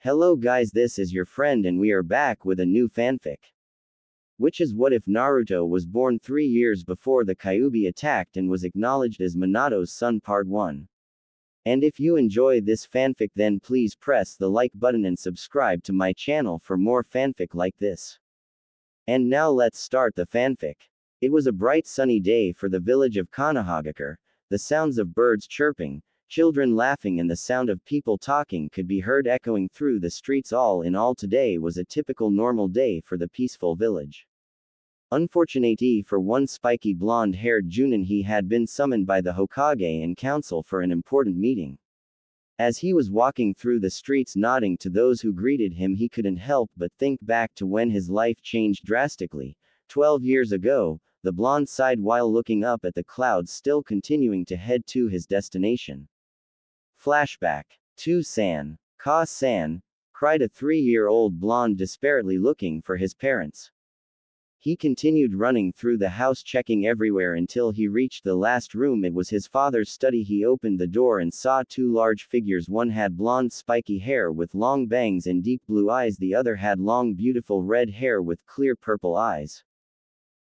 Hello guys, this is your friend and we are back with a new fanfic. Which is what if Naruto was born 3 years before the Kyuubi attacked and was acknowledged as Minato's son part 1. And if you enjoy this fanfic then please press the like button and subscribe to my channel for more fanfic like this. And now let's start the fanfic. It was a bright sunny day for the village of Konohagakure. The sounds of birds chirping, children laughing and the sound of people talking could be heard echoing through the streets. All in all, today was a typical normal day for the peaceful village. Unfortunately for one spiky blonde-haired Jounin, he had been summoned by the Hokage and council for an important meeting. As he was walking through the streets nodding to those who greeted him, he couldn't help but think back to when his life changed drastically. 12 years ago, the blonde sighed while looking up at the clouds, still continuing to head to his destination. Flashback. To San. Ka-san, cried a 3-year-old blonde desperately looking for his parents. He continued running through the house checking everywhere until he reached the last room. It was his father's study. He opened the door and saw 2 large figures. One had blonde spiky hair with long bangs and deep blue eyes. The other had long beautiful red hair with clear purple eyes.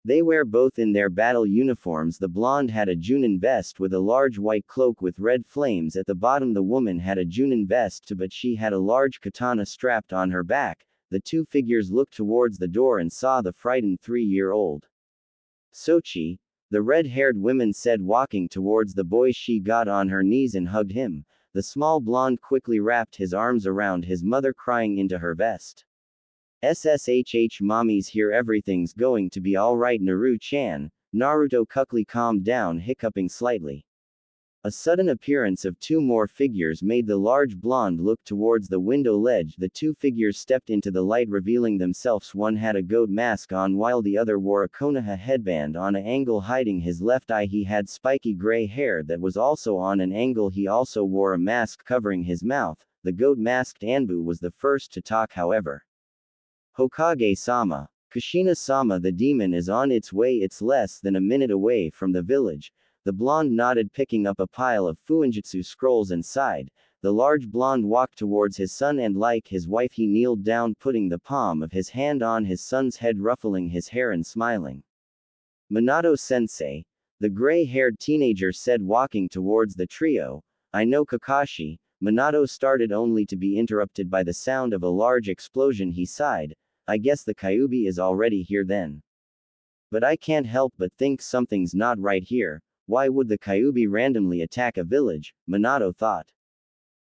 They were both in their battle uniforms. The blonde had a Jounin vest with a large white cloak with red flames at the bottom. The woman had a Jounin vest too, but she had a large katana strapped on her back. The 2 figures looked towards the door and saw the frightened 3-year-old. Sochi, the red-haired woman said, walking towards the boy. She got on her knees and hugged him. The small blonde quickly wrapped his arms around his mother, crying into her vest. SSHH, mommy's here, everything's going to be alright. Naru-chan. Naruto quickly calmed down, hiccuping slightly. A sudden appearance of 2 more figures made the large blonde look towards the window ledge. The 2 figures stepped into the light, revealing themselves. One had a goat mask on while the other wore a Konoha headband on an angle hiding his left eye. He had spiky gray hair that was also on an angle. He also wore a mask covering his mouth. The goat-masked Anbu was the first to talk, however. Hokage-sama. Kushina-sama, the demon is on its way. It's less than a minute away from the village. The blonde nodded, picking up a pile of fuinjutsu scrolls and sighed. The large blonde walked towards his son and, like his wife, he kneeled down, putting the palm of his hand on his son's head, ruffling his hair and smiling. Minato-sensei, the gray-haired teenager said, walking towards the trio. I know Kakashi. Minato started, only to be interrupted by the sound of a large explosion. He sighed. I guess the Kyuubi is already here then. But I can't help but think something's not right here. Why would the Kyuubi randomly attack a village? Minato thought.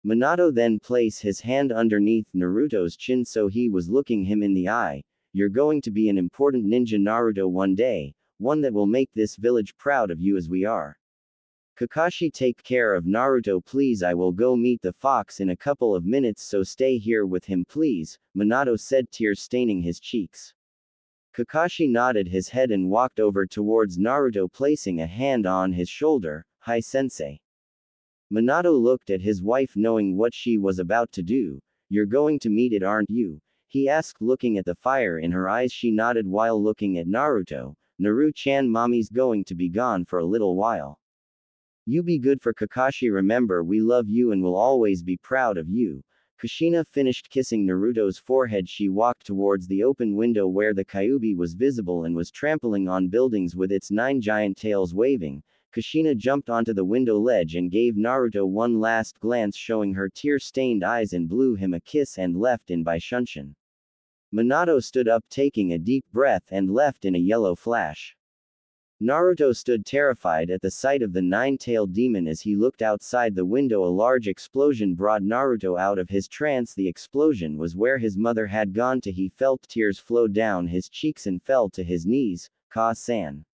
Minato then placed his hand underneath Naruto's chin so he was looking him in the eye. You're going to be an important ninja, Naruto, one day, one that will make this village proud of you as we are. Kakashi, take care of Naruto please. I will go meet the fox in a couple of minutes, so stay here with him please, Minato said, tears staining his cheeks. Kakashi nodded his head and walked over towards Naruto, placing a hand on his shoulder. Hi sensei. Minato looked at his wife, knowing what she was about to do. You're going to meet it, aren't you? He asked, looking at the fire in her eyes. She nodded while looking at Naruto. Naru-chan, mommy's going to be gone for a little while. You be good for Kakashi, remember we love you and will always be proud of you. Kushina finished kissing Naruto's forehead. She walked towards the open window where the Kyuubi was visible and was trampling on buildings with its 9 giant tails waving. Kushina jumped onto the window ledge and gave Naruto one last glance, showing her tear-stained eyes, and blew him a kiss and left in by Shunshin. Minato stood up, taking a deep breath, and left in a yellow flash. Naruto stood terrified at the sight of the 9-tailed demon. As he looked outside the window, a large explosion brought Naruto out of his trance. The explosion was where his mother had gone to. He felt tears flow down his cheeks and fell to his knees. Ka-san.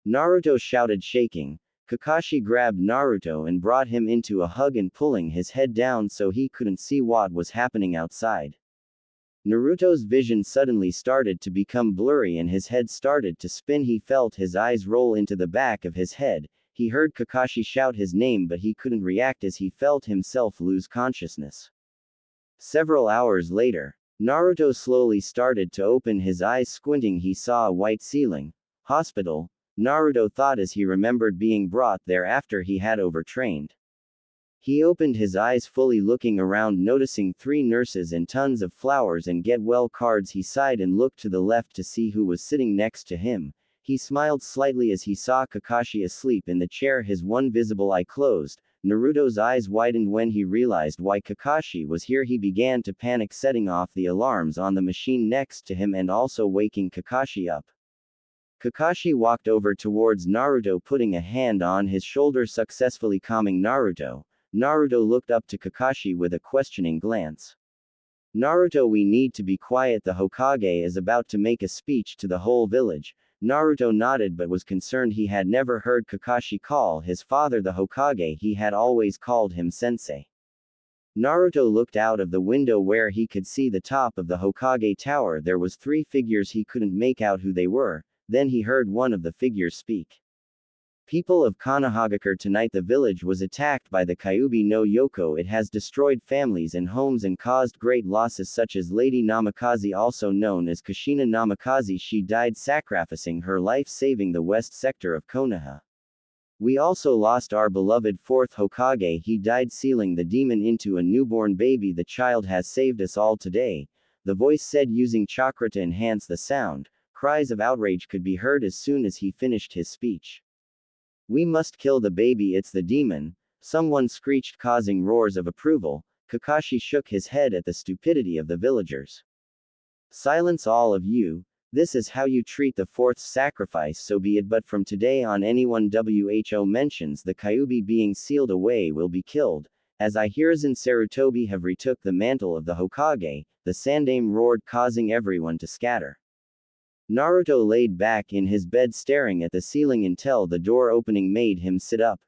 Naruto shouted, shaking. Kakashi grabbed Naruto and brought him into a hug and pulling his head down so he couldn't see what was happening outside. Naruto's vision suddenly started to become blurry and his head started to spin. He felt his eyes roll into the back of his head. He heard Kakashi shout his name, but he couldn't react as he felt himself lose consciousness. Several hours later, Naruto slowly started to open his eyes. Squinting, he saw a white ceiling. Hospital, Naruto thought as he remembered being brought there after he had overtrained. He opened his eyes fully, looking around, noticing 3 nurses and tons of flowers and get well cards. He sighed and looked to the left to see who was sitting next to him. He smiled slightly as he saw Kakashi asleep in the chair, his one visible eye closed. Naruto's eyes widened when he realized why Kakashi was here. He began to panic, setting off the alarms on the machine next to him and also waking Kakashi up. Kakashi walked over towards Naruto, putting a hand on his shoulder, successfully calming Naruto. Naruto looked up to Kakashi with a questioning glance. Naruto, we need to be quiet. The Hokage is about to make a speech to the whole village. Naruto nodded but was concerned. He had never heard Kakashi call his father the Hokage, he had always called him sensei. Naruto looked out of the window where he could see the top of the Hokage tower. There was 3 figures. He couldn't make out who they were. Then he heard one of the figures speak. People of Konohagakure, tonight the village was attacked by the Kyuubi no Yoko. It has destroyed families and homes and caused great losses, such as Lady Namikaze, also known as Kushina Namikaze. She died sacrificing her life saving the west sector of Konoha. We also lost our beloved 4th Hokage. He died sealing the demon into a newborn baby. The child has saved us all today, the voice said, using chakra to enhance the sound. Cries of outrage could be heard as soon as he finished his speech. We must kill the baby, it's the demon, someone screeched, causing roars of approval. Kakashi shook his head at the stupidity of the villagers. Silence, all of you. This is how you treat the 4th sacrifice, so be it, but from today on anyone who mentions the Kyuubi being sealed away will be killed. As I, Hiruzen Sarutobi, have retook the mantle of the Hokage, the Sandaime roared, causing everyone to scatter. Naruto laid back in his bed staring at the ceiling until the door opening made him sit up.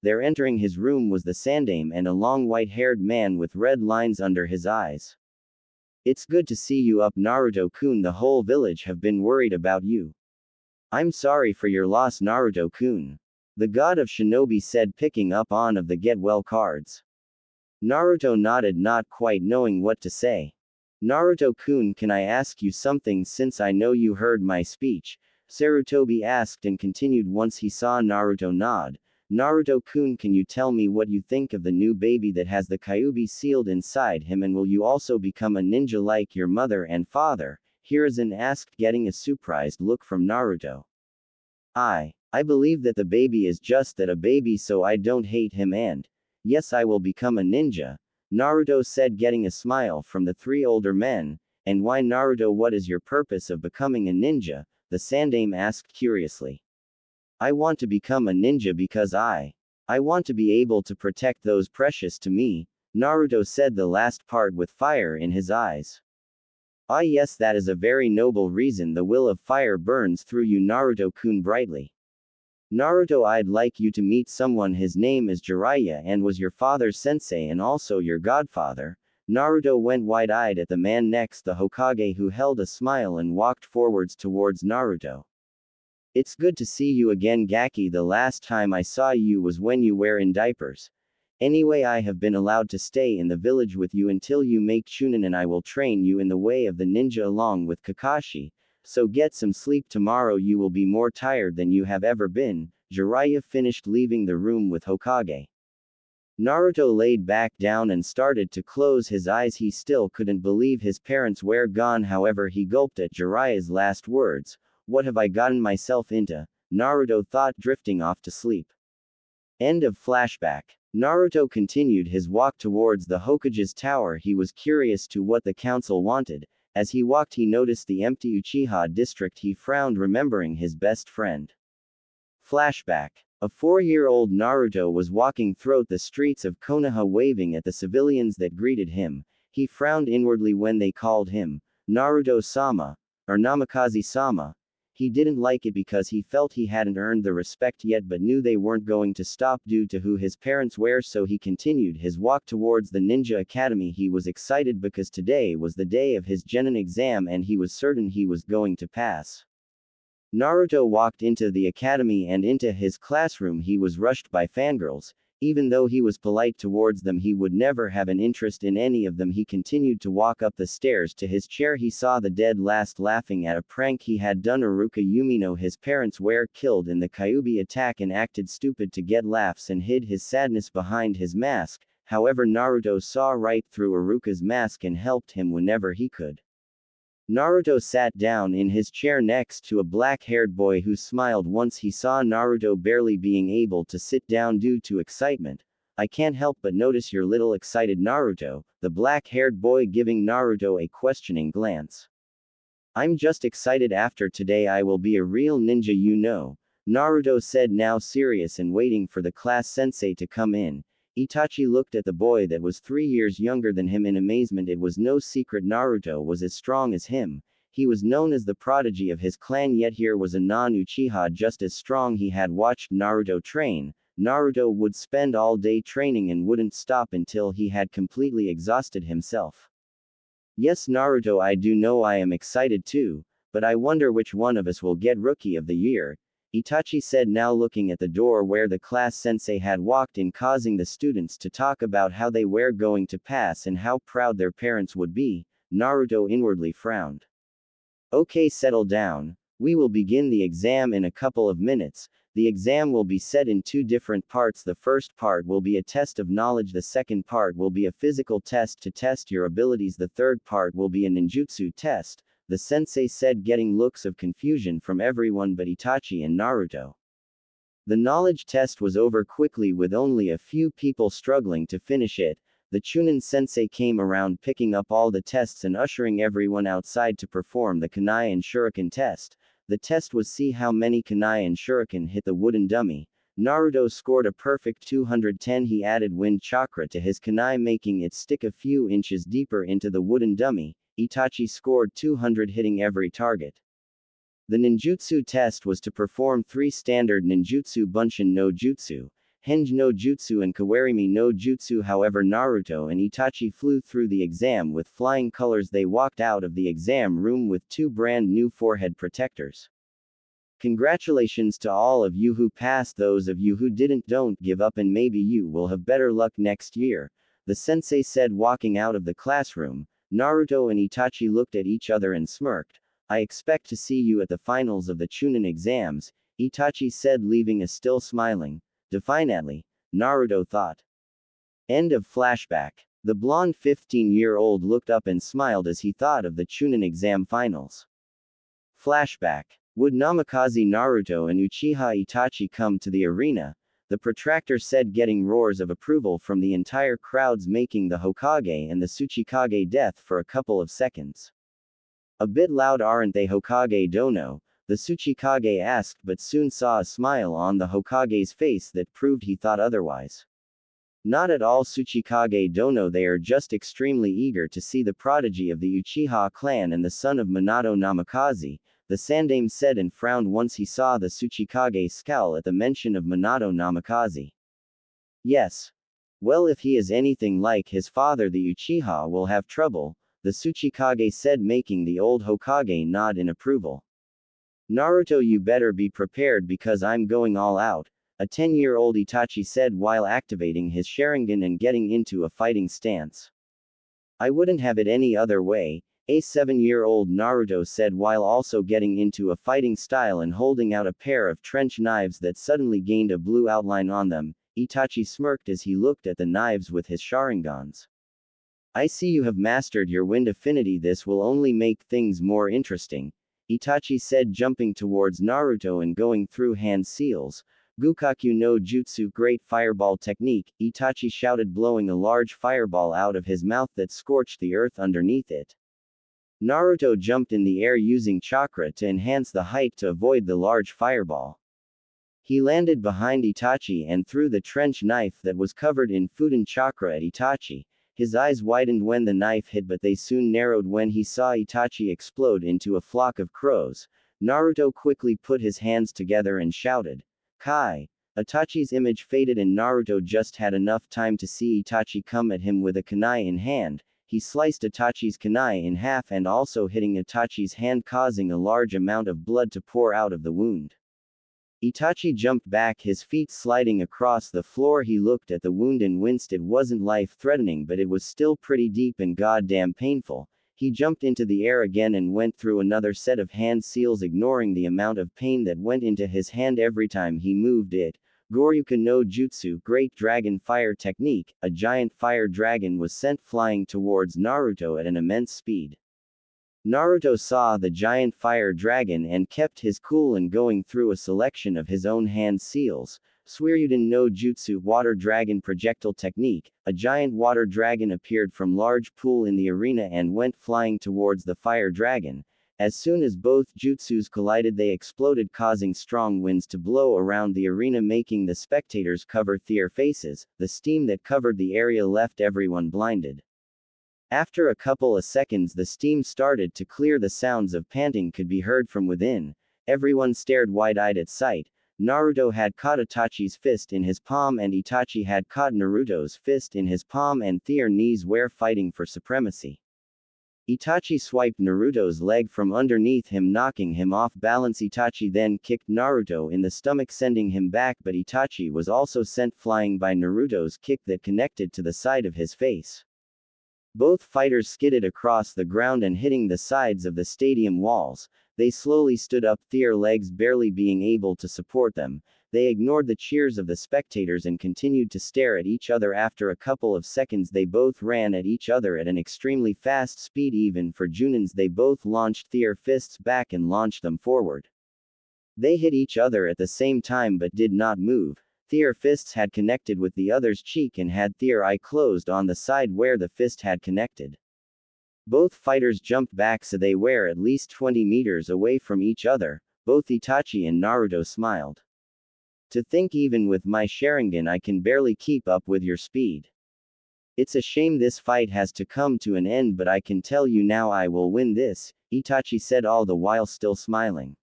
There, entering his room, was the Sandaime and a long white-haired man with red lines under his eyes. It's good to see you up, Naruto-kun. The whole village have been worried about you. I'm sorry for your loss, Naruto-kun. The god of shinobi said, picking up on of the get-well cards. Naruto nodded, not quite knowing what to say. Naruto-kun, can I ask you something since I know you heard my speech? Sarutobi asked and continued once he saw Naruto nod. Naruto-kun, can you tell me what you think of the new baby that has the Kyuubi sealed inside him, and will you also become a ninja like your mother and father? Hiruzen asked, getting a surprised look from Naruto. I believe that the baby is just that, a baby, so I don't hate him, and yes, I will become a ninja, Naruto said, getting a smile from the 3 older men. And why, Naruto, what is your purpose of becoming a ninja? The Sandaime asked curiously. I want to become a ninja because I want to be able to protect those precious to me, Naruto said, the last part with fire in his eyes. Ah yes, that is a very noble reason. The will of fire burns through you, Naruto-kun brightly. Naruto, I'd like you to meet someone. His name is Jiraiya and was your father's sensei and also your godfather. Naruto went wide-eyed at the man next, the Hokage, who held a smile and walked forwards towards Naruto. It's good to see you again, Gaki. The last time I saw you was when you were in diapers. Anyway, I have been allowed to stay in the village with you until you make Chunin, and I will train you in the way of the ninja along with Kakashi. So get some sleep. Tomorrow you will be more tired than you have ever been. Jiraiya finished leaving the room with Hokage. Naruto laid back down and started to close his eyes. He still couldn't believe his parents were gone. However, he gulped at Jiraiya's last words. What have I gotten myself into? Naruto thought, drifting off to sleep. End of flashback. Naruto continued his walk towards the Hokage's tower. He was curious to what the council wanted. As he walked, he noticed the empty Uchiha district. He frowned, remembering his best friend. Flashback. A 4-year-old Naruto was walking through the streets of Konoha, waving at the civilians that greeted him. He frowned inwardly when they called him Naruto-sama, or Namikaze-sama. He didn't like it because he felt he hadn't earned the respect yet, but knew they weren't going to stop due to who his parents were, so he continued his walk towards the Ninja Academy. He was excited because today was the day of his Genin exam and he was certain he was going to pass. Naruto walked into the academy and into his classroom. He was rushed by fangirls. Even though he was polite towards them, he would never have an interest in any of them. He continued to walk up the stairs to his chair. He saw the dead last laughing at a prank he had done. Iruka Yumino, his parents were killed in the Kyuubi attack, and acted stupid to get laughs and hid his sadness behind his mask. However, Naruto saw right through Iruka's mask and helped him whenever he could. Naruto sat down in his chair next to a black-haired boy who smiled once he saw Naruto, barely being able to sit down due to excitement. "I can't help but notice you're little excited, Naruto," the black-haired boy giving Naruto a questioning glance. "I'm just excited. After today I will be a real ninja, you know," Naruto said, now serious and waiting for the class sensei to come in. Itachi looked at the boy that was 3 years younger than him in amazement. It was no secret Naruto was as strong as him. He was known as the prodigy of his clan, yet here was a non-Uchiha just as strong. He had watched Naruto train. Naruto would spend all day training and wouldn't stop until he had completely exhausted himself. "Yes, Naruto, I do know I am excited too, but I wonder which one of us will get Rookie of the Year," Itachi said, now looking at the door where the class sensei had walked in, causing the students to talk about how they were going to pass and how proud their parents would be. Naruto inwardly frowned. "Okay, settle down. We will begin the exam in a couple of minutes. The exam will be set in 2 different parts. The first part will be a test of knowledge. The second part will be a physical test to test your abilities. The third part will be a ninjutsu test," the sensei said, getting looks of confusion from everyone but Itachi and Naruto. The knowledge test was over quickly, with only a few people struggling to finish it. The Chunin sensei came around, picking up all the tests and ushering everyone outside to perform the kunai and shuriken test. The test was see how many kunai and shuriken hit the wooden dummy. Naruto scored a perfect 210. He added wind chakra to his kunai, making it stick a few inches deeper into the wooden dummy. Itachi scored 200, hitting every target. The ninjutsu test was to perform 3 standard ninjutsu: Bunshin no Jutsu, Henge no Jutsu, and Kawarimi no Jutsu. However, Naruto and Itachi flew through the exam with flying colors. They walked out of the exam room with 2 brand new forehead protectors. "Congratulations to all of you who passed. Those of you who didn't, don't give up, and maybe you will have better luck next year," the sensei said, walking out of the classroom. Naruto and Itachi looked at each other and smirked. "I expect to see you at the finals of the Chunin exams," Itachi said, leaving us still smiling. Defiantly, Naruto thought. End of flashback. The blonde 15-year-old looked up and smiled as he thought of the Chunin exam finals. Flashback. Would Namikaze Naruto and Uchiha Itachi come to the arena? The protractor said, getting roars of approval from the entire crowds, making the Hokage and the Tsuchikage deaf for a couple of seconds. "A bit loud, aren't they, Hokage Dono?" the Tsuchikage asked, but soon saw a smile on the Hokage's face that proved he thought otherwise. "Not at all, Tsuchikage Dono. They are just extremely eager to see the prodigy of the Uchiha clan and the son of Minato Namikaze," the Sandaime said, and frowned once he saw the Tsuchikage scowl at the mention of Minato Namikaze. "Yes. Well, if he is anything like his father, the Uchiha will have trouble," the Tsuchikage said, making the old Hokage nod in approval. "Naruto, you better be prepared because I'm going all out," a 10-year-old Itachi said while activating his Sharingan and getting into a fighting stance. "I wouldn't have it any other way," a 7-year-old Naruto said while also getting into a fighting style and holding out a pair of trench knives that suddenly gained a blue outline on them. Itachi smirked as he looked at the knives with his Sharingans. "I see you have mastered your wind affinity. This will only make things more interesting," Itachi said, jumping towards Naruto and going through hand seals. "Gukaku no Jutsu, great fireball technique," Itachi shouted, blowing a large fireball out of his mouth that scorched the earth underneath it. Naruto jumped in the air using chakra to enhance the height to avoid the large fireball. He landed behind Itachi and threw the trench knife that was covered in Fudan chakra at Itachi. His eyes widened when the knife hit, but they soon narrowed when he saw Itachi explode into a flock of crows. Naruto quickly put his hands together and shouted, "Kai!" Itachi's image faded and Naruto just had enough time to see Itachi come at him with a kunai in hand. He sliced Itachi's kunai in half and also hitting Itachi's hand, causing a large amount of blood to pour out of the wound. Itachi jumped back, his feet sliding across the floor. He looked at the wound and winced. It wasn't life-threatening, but it was still pretty deep and goddamn painful. He jumped into the air again and went through another set of hand seals, ignoring the amount of pain that went into his hand every time he moved it. Goryuken no Jutsu, Great Dragon Fire Technique. A giant fire dragon was sent flying towards Naruto at an immense speed. Naruto saw the giant fire dragon and kept his cool and going through a selection of his own hand seals. Suiryuden no Jutsu, Water Dragon Projectile Technique. A giant water dragon appeared from large pool in the arena and went flying towards the fire dragon. As soon as both jutsus collided, they exploded, causing strong winds to blow around the arena, making the spectators cover their faces. The steam that covered the area left everyone blinded. After a couple of seconds, the steam started to clear. The sounds of panting could be heard from within. Everyone stared wide-eyed at sight. Naruto had caught Itachi's fist in his palm, and Itachi had caught Naruto's fist in his palm, and their knees were fighting for supremacy. Itachi swiped Naruto's leg from underneath him, knocking him off balance. Itachi then kicked Naruto in the stomach, sending him back, but Itachi was also sent flying by Naruto's kick that connected to the side of his face. Both fighters skidded across the ground and hitting the sides of the stadium walls. They slowly stood up, their legs barely being able to support them. They ignored the cheers of the spectators and continued to stare at each other. After a couple of seconds, they both ran at each other at an extremely fast speed. Even for Jounins, they both launched their fists back and launched them forward. They hit each other at the same time but did not move. Their fists had connected with the other's cheek and had their eye closed on the side where the fist had connected. Both fighters jumped back so they were at least 20 meters away from each other. Both Itachi and Naruto smiled. To think even with my Sharingan I can barely keep up with your speed. It's a shame this fight has to come to an end, but I can tell you now I will win this, Itachi said, all the while still smiling.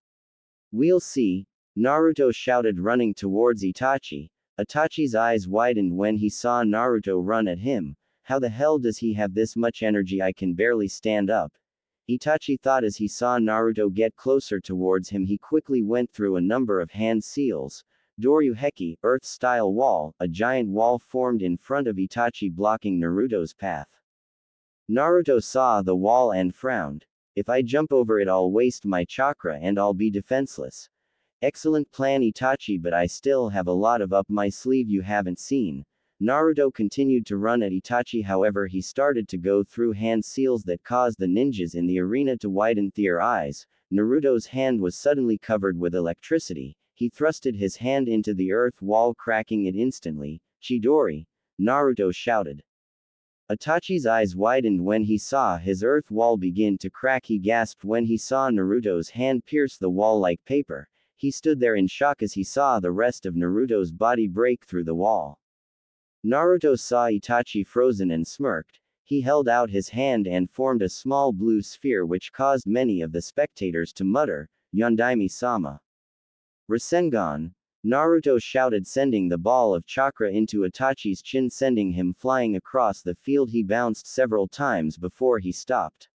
We'll see, Naruto shouted, running towards Itachi. Itachi's eyes widened when he saw Naruto run at him. How the hell does he have this much energy? I can barely stand up, Itachi thought as he saw Naruto get closer towards him. He quickly went through a number of hand seals. Doryuheki, Earth-style wall, a giant wall formed in front of Itachi, blocking Naruto's path. Naruto saw the wall and frowned. If I jump over it, I'll waste my chakra and I'll be defenseless. Excellent plan, Itachi, but I still have a lot of up my sleeve you haven't seen. Naruto continued to run at Itachi, however he started to go through hand seals that caused the ninjas in the arena to widen their eyes. Naruto's hand was suddenly covered with electricity. He thrusted his hand into the earth wall, cracking it instantly. Chidori! Naruto shouted. Itachi's eyes widened when he saw his earth wall begin to crack. He gasped when he saw Naruto's hand pierce the wall like paper. He stood there in shock as he saw the rest of Naruto's body break through the wall. Naruto saw Itachi frozen and smirked. He held out his hand and formed a small blue sphere, which caused many of the spectators to mutter, Yondaime-sama. Rasengan! Naruto shouted, sending the ball of chakra into Itachi's chin, sending him flying across the field. He bounced several times before he stopped.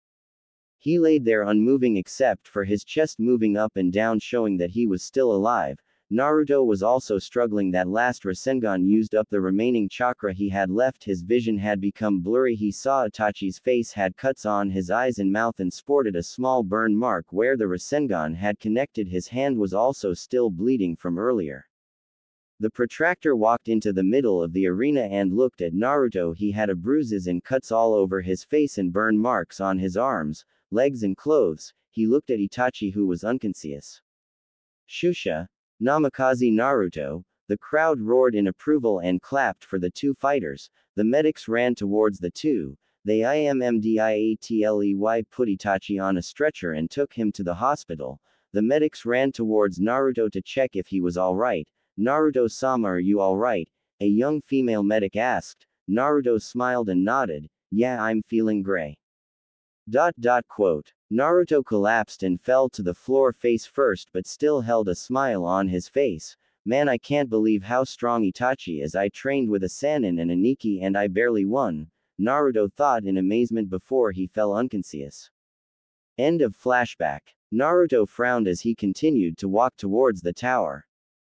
He laid there unmoving except for his chest moving up and down, showing that he was still alive. Naruto was also struggling. That last Rasengan used up the remaining chakra he had left. His vision had become blurry. He saw Itachi's face had cuts on his eyes and mouth and sported a small burn mark where the Rasengan had connected. His hand was also still bleeding from earlier. The protractor walked into the middle of the arena and looked at Naruto. He had bruises and cuts all over his face and burn marks on his arms, legs and clothes. He looked at Itachi, who was unconscious. Shusha! Namikaze Naruto! The crowd roared in approval and clapped for the two fighters. The medics ran towards the two. They immediately put Itachi on a stretcher and took him to the hospital. The medics ran towards Naruto to check if he was alright. Naruto-sama, are you alright? A young female medic asked. Naruto smiled and nodded. Yeah, I'm feeling great. Naruto collapsed and fell to the floor face first, but still held a smile on his face. Man, I can't believe how strong Itachi is. I trained with a Sannin and a Nikki and I barely won, Naruto thought in amazement before he fell unconscious. End of flashback. Naruto frowned as he continued to walk towards the tower.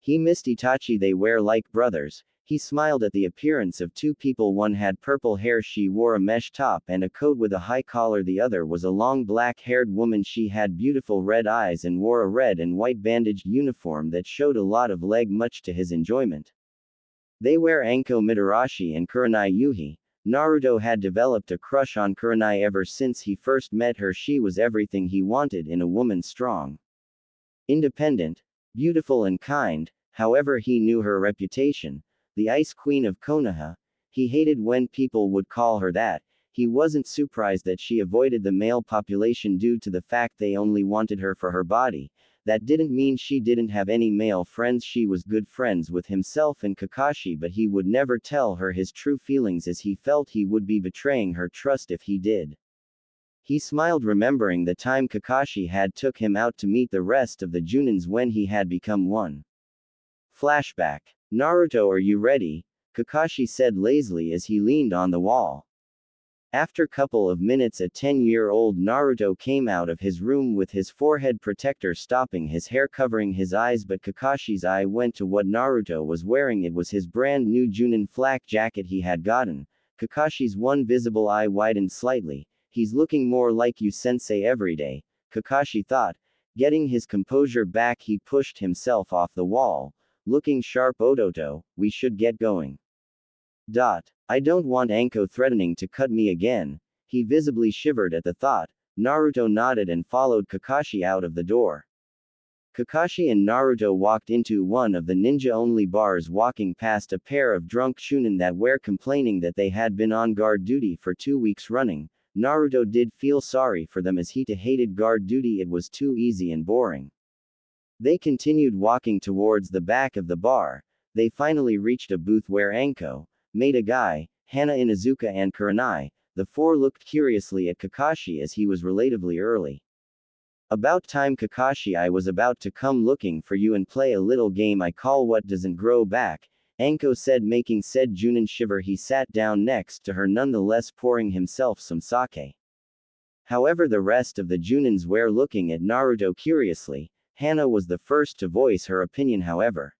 He missed Itachi, they were like brothers. He smiled at the appearance of two people. One had purple hair, she wore a mesh top and a coat with a high collar. The other was a long black-haired woman. She had beautiful red eyes and wore a red and white bandaged uniform that showed a lot of leg, much to his enjoyment. They were Anko Mitarashi and Kurenai Yuhi. Naruto had developed a crush on Kurenai ever since he first met her. She was everything he wanted in a woman: strong, independent, beautiful and kind. However, he knew her reputation, the Ice Queen of Konoha. He hated when people would call her that. He wasn't surprised that she avoided the male population due to the fact they only wanted her for her body. That didn't mean she didn't have any male friends. She was good friends with himself and Kakashi, but he would never tell her his true feelings as he felt he would be betraying her trust if he did. He smiled, remembering the time Kakashi had took him out to meet the rest of the Jounins when he had become one. Flashback. Naruto, are you ready? Kakashi said lazily as he leaned on the wall. After couple of minutes, a 10-year-old Naruto came out of his room with his forehead protector stopping his hair, covering his eyes, but Kakashi's eye went to what Naruto was wearing. It was his brand new Jounin flak jacket he had gotten. Kakashi's one visible eye widened slightly. He's looking more like you, sensei, every day, Kakashi thought. Getting his composure back, he pushed himself off the wall. Looking sharp, Odoto, we should get going. I don't want Anko threatening to cut me again. He visibly shivered at the thought. Naruto nodded and followed Kakashi out of the door. Kakashi and Naruto walked into one of the ninja-only bars, walking past a pair of drunk Chunin that were complaining that they had been on guard duty for 2 weeks running. Naruto did feel sorry for them as he hated guard duty. It was too easy and boring. They continued walking towards the back of the bar. They finally reached a booth where Anko, Maida Guy, Hana, Inuzuka and Kurenai, the four, looked curiously at Kakashi as he was relatively early. About time, Kakashi. I was about to come looking for you and play a little game I call What Doesn't Grow Back, Anko said, making said Jounin shiver. He sat down next to her, nonetheless pouring himself some sake. However, the rest of the Jounins were looking at Naruto curiously. Hana was the first to voice her opinion, however.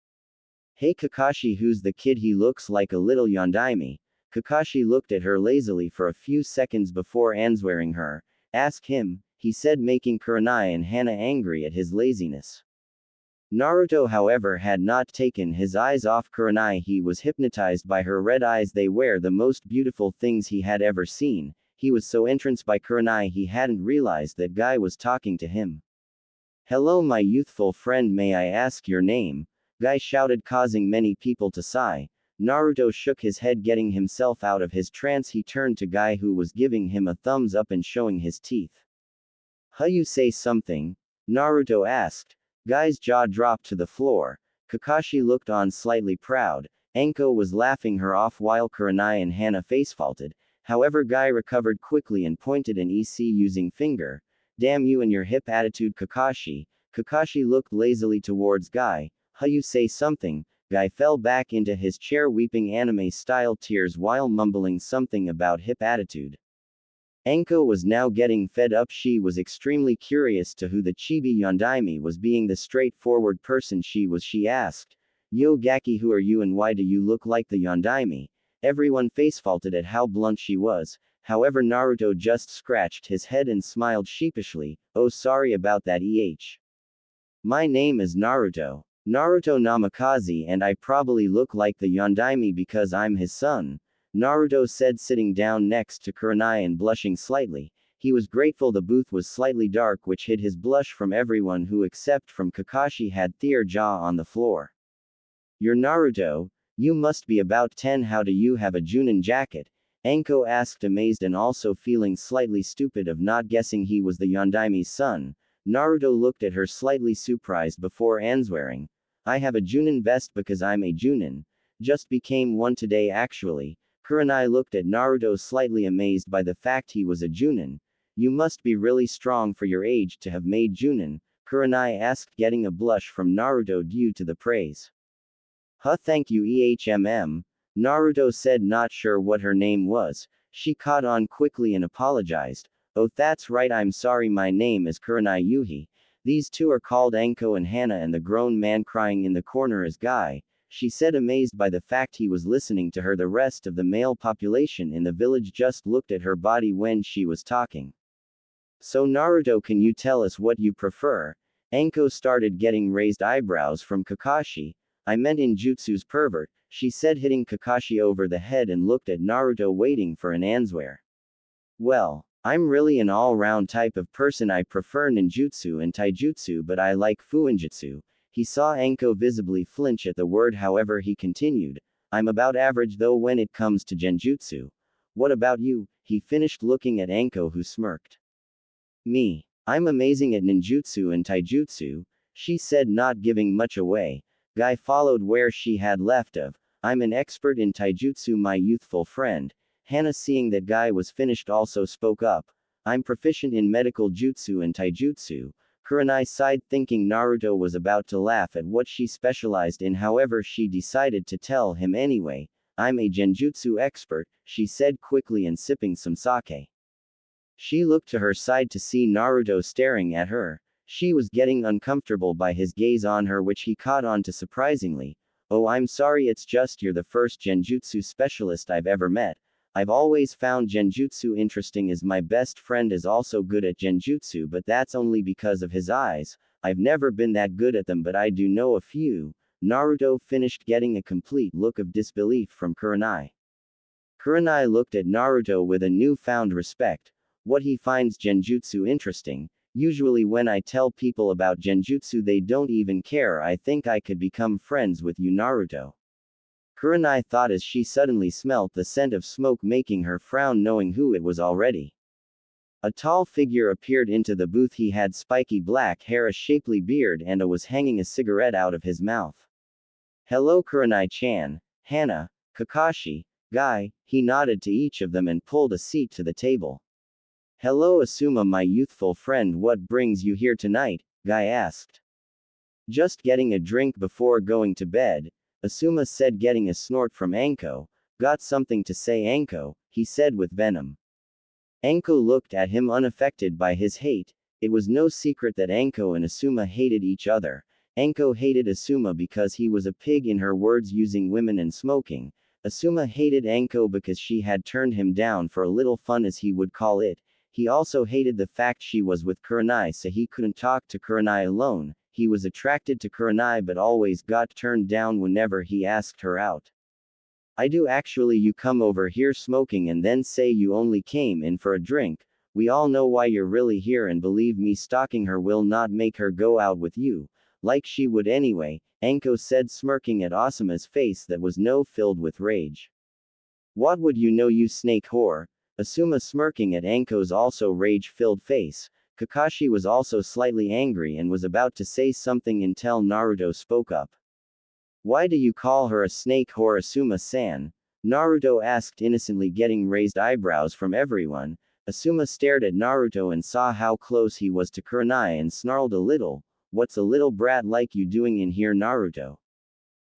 Hey Kakashi, who's the kid? He looks like a little yondaime. Kakashi looked at her lazily for a few seconds before answering her. Ask him, he said, making Kurenai and Hana angry at his laziness. Naruto, however, had not taken his eyes off Kurenai. He was hypnotized by her red eyes. They were the most beautiful things he had ever seen. He was so entranced by Kurenai he hadn't realized that Guy was talking to him. Hello, my youthful friend, may I ask your name? Guy shouted, causing many people to sigh. Naruto shook his head, getting himself out of his trance. He turned to Guy, who was giving him a thumbs up and showing his teeth. You say something? Naruto asked. Guy's jaw dropped to the floor. Kakashi looked on, slightly proud. Anko was laughing her off while Kurenai and Hana facepalted. However, Guy recovered quickly and pointed an EC using finger. Damn you and your hip attitude, Kakashi. Kakashi looked lazily towards Guy. You say something? Guy fell back into his chair, weeping anime-style tears while mumbling something about hip attitude. Anko was now getting fed up. She was extremely curious to who the chibi yondaime was. Being the straightforward person she was, she asked, Yo Gaki, who are you and why do you look like the yondaime? Everyone facepalted at how blunt she was. However, Naruto just scratched his head and smiled sheepishly. Oh, sorry about that, My name is Naruto. Naruto Namikaze, and I probably look like the yondaime because I'm his son, Naruto said, sitting down next to Kurenai and blushing slightly. He was grateful the booth was slightly dark, which hid his blush from everyone who except from Kakashi had their jaw on the floor. You're Naruto? You must be about 10. How do you have a Jounin jacket? Anko asked, amazed and also feeling slightly stupid of not guessing he was the yondaime's son. Naruto looked at her slightly surprised before answering. I have a Jounin vest because I'm a Jounin. Just became one today actually. Kurenai looked at Naruto slightly amazed by the fact he was a Jounin. You must be really strong for your age to have made Jounin, Kurenai asked, getting a blush from Naruto due to the praise. Thank you Naruto said, not sure what her name was. She caught on quickly and apologized. Oh, that's right, I'm sorry, my name is Kurenai Yuhi. These two are called Anko and Hana, and the grown man crying in the corner is Guy, she said, amazed by the fact he was listening to her. The rest of the male population in the village just looked at her body when she was talking. So Naruto, can you tell us what you prefer? Anko started getting raised eyebrows from Kakashi. I meant in jutsu's pervert, she said, hitting Kakashi over the head, and looked at Naruto waiting for an answer. Well, I'm really an all-round type of person. I prefer ninjutsu and taijutsu, but I like fuinjutsu. He saw Anko visibly flinch at the word, however he continued, I'm about average though when it comes to genjutsu. What about you? He finished, looking at Anko, who smirked. Me. I'm amazing at ninjutsu and taijutsu, she said, not giving much away. Guy followed where she had left off. I'm an expert in taijutsu, my youthful friend. Hana, seeing that Guy was finished, also spoke up. I'm proficient in medical jutsu and taijutsu. Kurenai sighed, thinking Naruto was about to laugh at what she specialized in, however she decided to tell him anyway. I'm a genjutsu expert, she said quickly and sipping some sake. She looked to her side to see Naruto staring at her. She was getting uncomfortable by his gaze on her, which he caught on to surprisingly. Oh, I'm sorry, it's just you're the first genjutsu specialist I've ever met. I've always found genjutsu interesting, as my best friend is also good at genjutsu, but that's only because of his eyes. I've never been that good at them, but I do know a few. Naruto finished, getting a complete look of disbelief from Kurenai. Kurenai looked at Naruto with a newfound respect. What, he finds genjutsu interesting? Usually when I tell people about genjutsu they don't even care. I think I could become friends with you, Naruto. Kurenai thought as she suddenly smelt the scent of smoke, making her frown, knowing who it was already. A tall figure appeared into the booth. He had spiky black hair, a shapely beard, and was hanging a cigarette out of his mouth. Hello, Kurenai-chan, Hana, Kakashi, Guy. He nodded to each of them and pulled a seat to the table. Hello, Asuma, my youthful friend. What brings you here tonight? Guy asked. Just getting a drink before going to bed, Asuma said, getting a snort from Anko. Got something to say, Anko? He said with venom. Anko looked at him, unaffected by his hate. It was no secret that Anko and Asuma hated each other. Anko hated Asuma because he was a pig, in her words, using women and smoking. Asuma hated Anko because she had turned him down for a little fun, as he would call it. He also hated the fact she was with Kurenai, so he couldn't talk to Kurenai alone. He was attracted to Kurenai but always got turned down whenever he asked her out. I do actually. You come over here smoking and then say you only came in for a drink. We all know why you're really here, and believe me, stalking her will not make her go out with you. Like she would anyway, Anko said, smirking at Asuma's face that was now filled with rage. What would you know, you snake whore? Asuma smirking at Anko's also rage-filled face. Kakashi was also slightly angry and was about to say something until Naruto spoke up. Why do you call her a snake whore, Asuma-san? Naruto asked innocently, getting raised eyebrows from everyone. Asuma stared at Naruto and saw how close he was to Kurenai and snarled a little. What's a little brat like you doing in here, Naruto?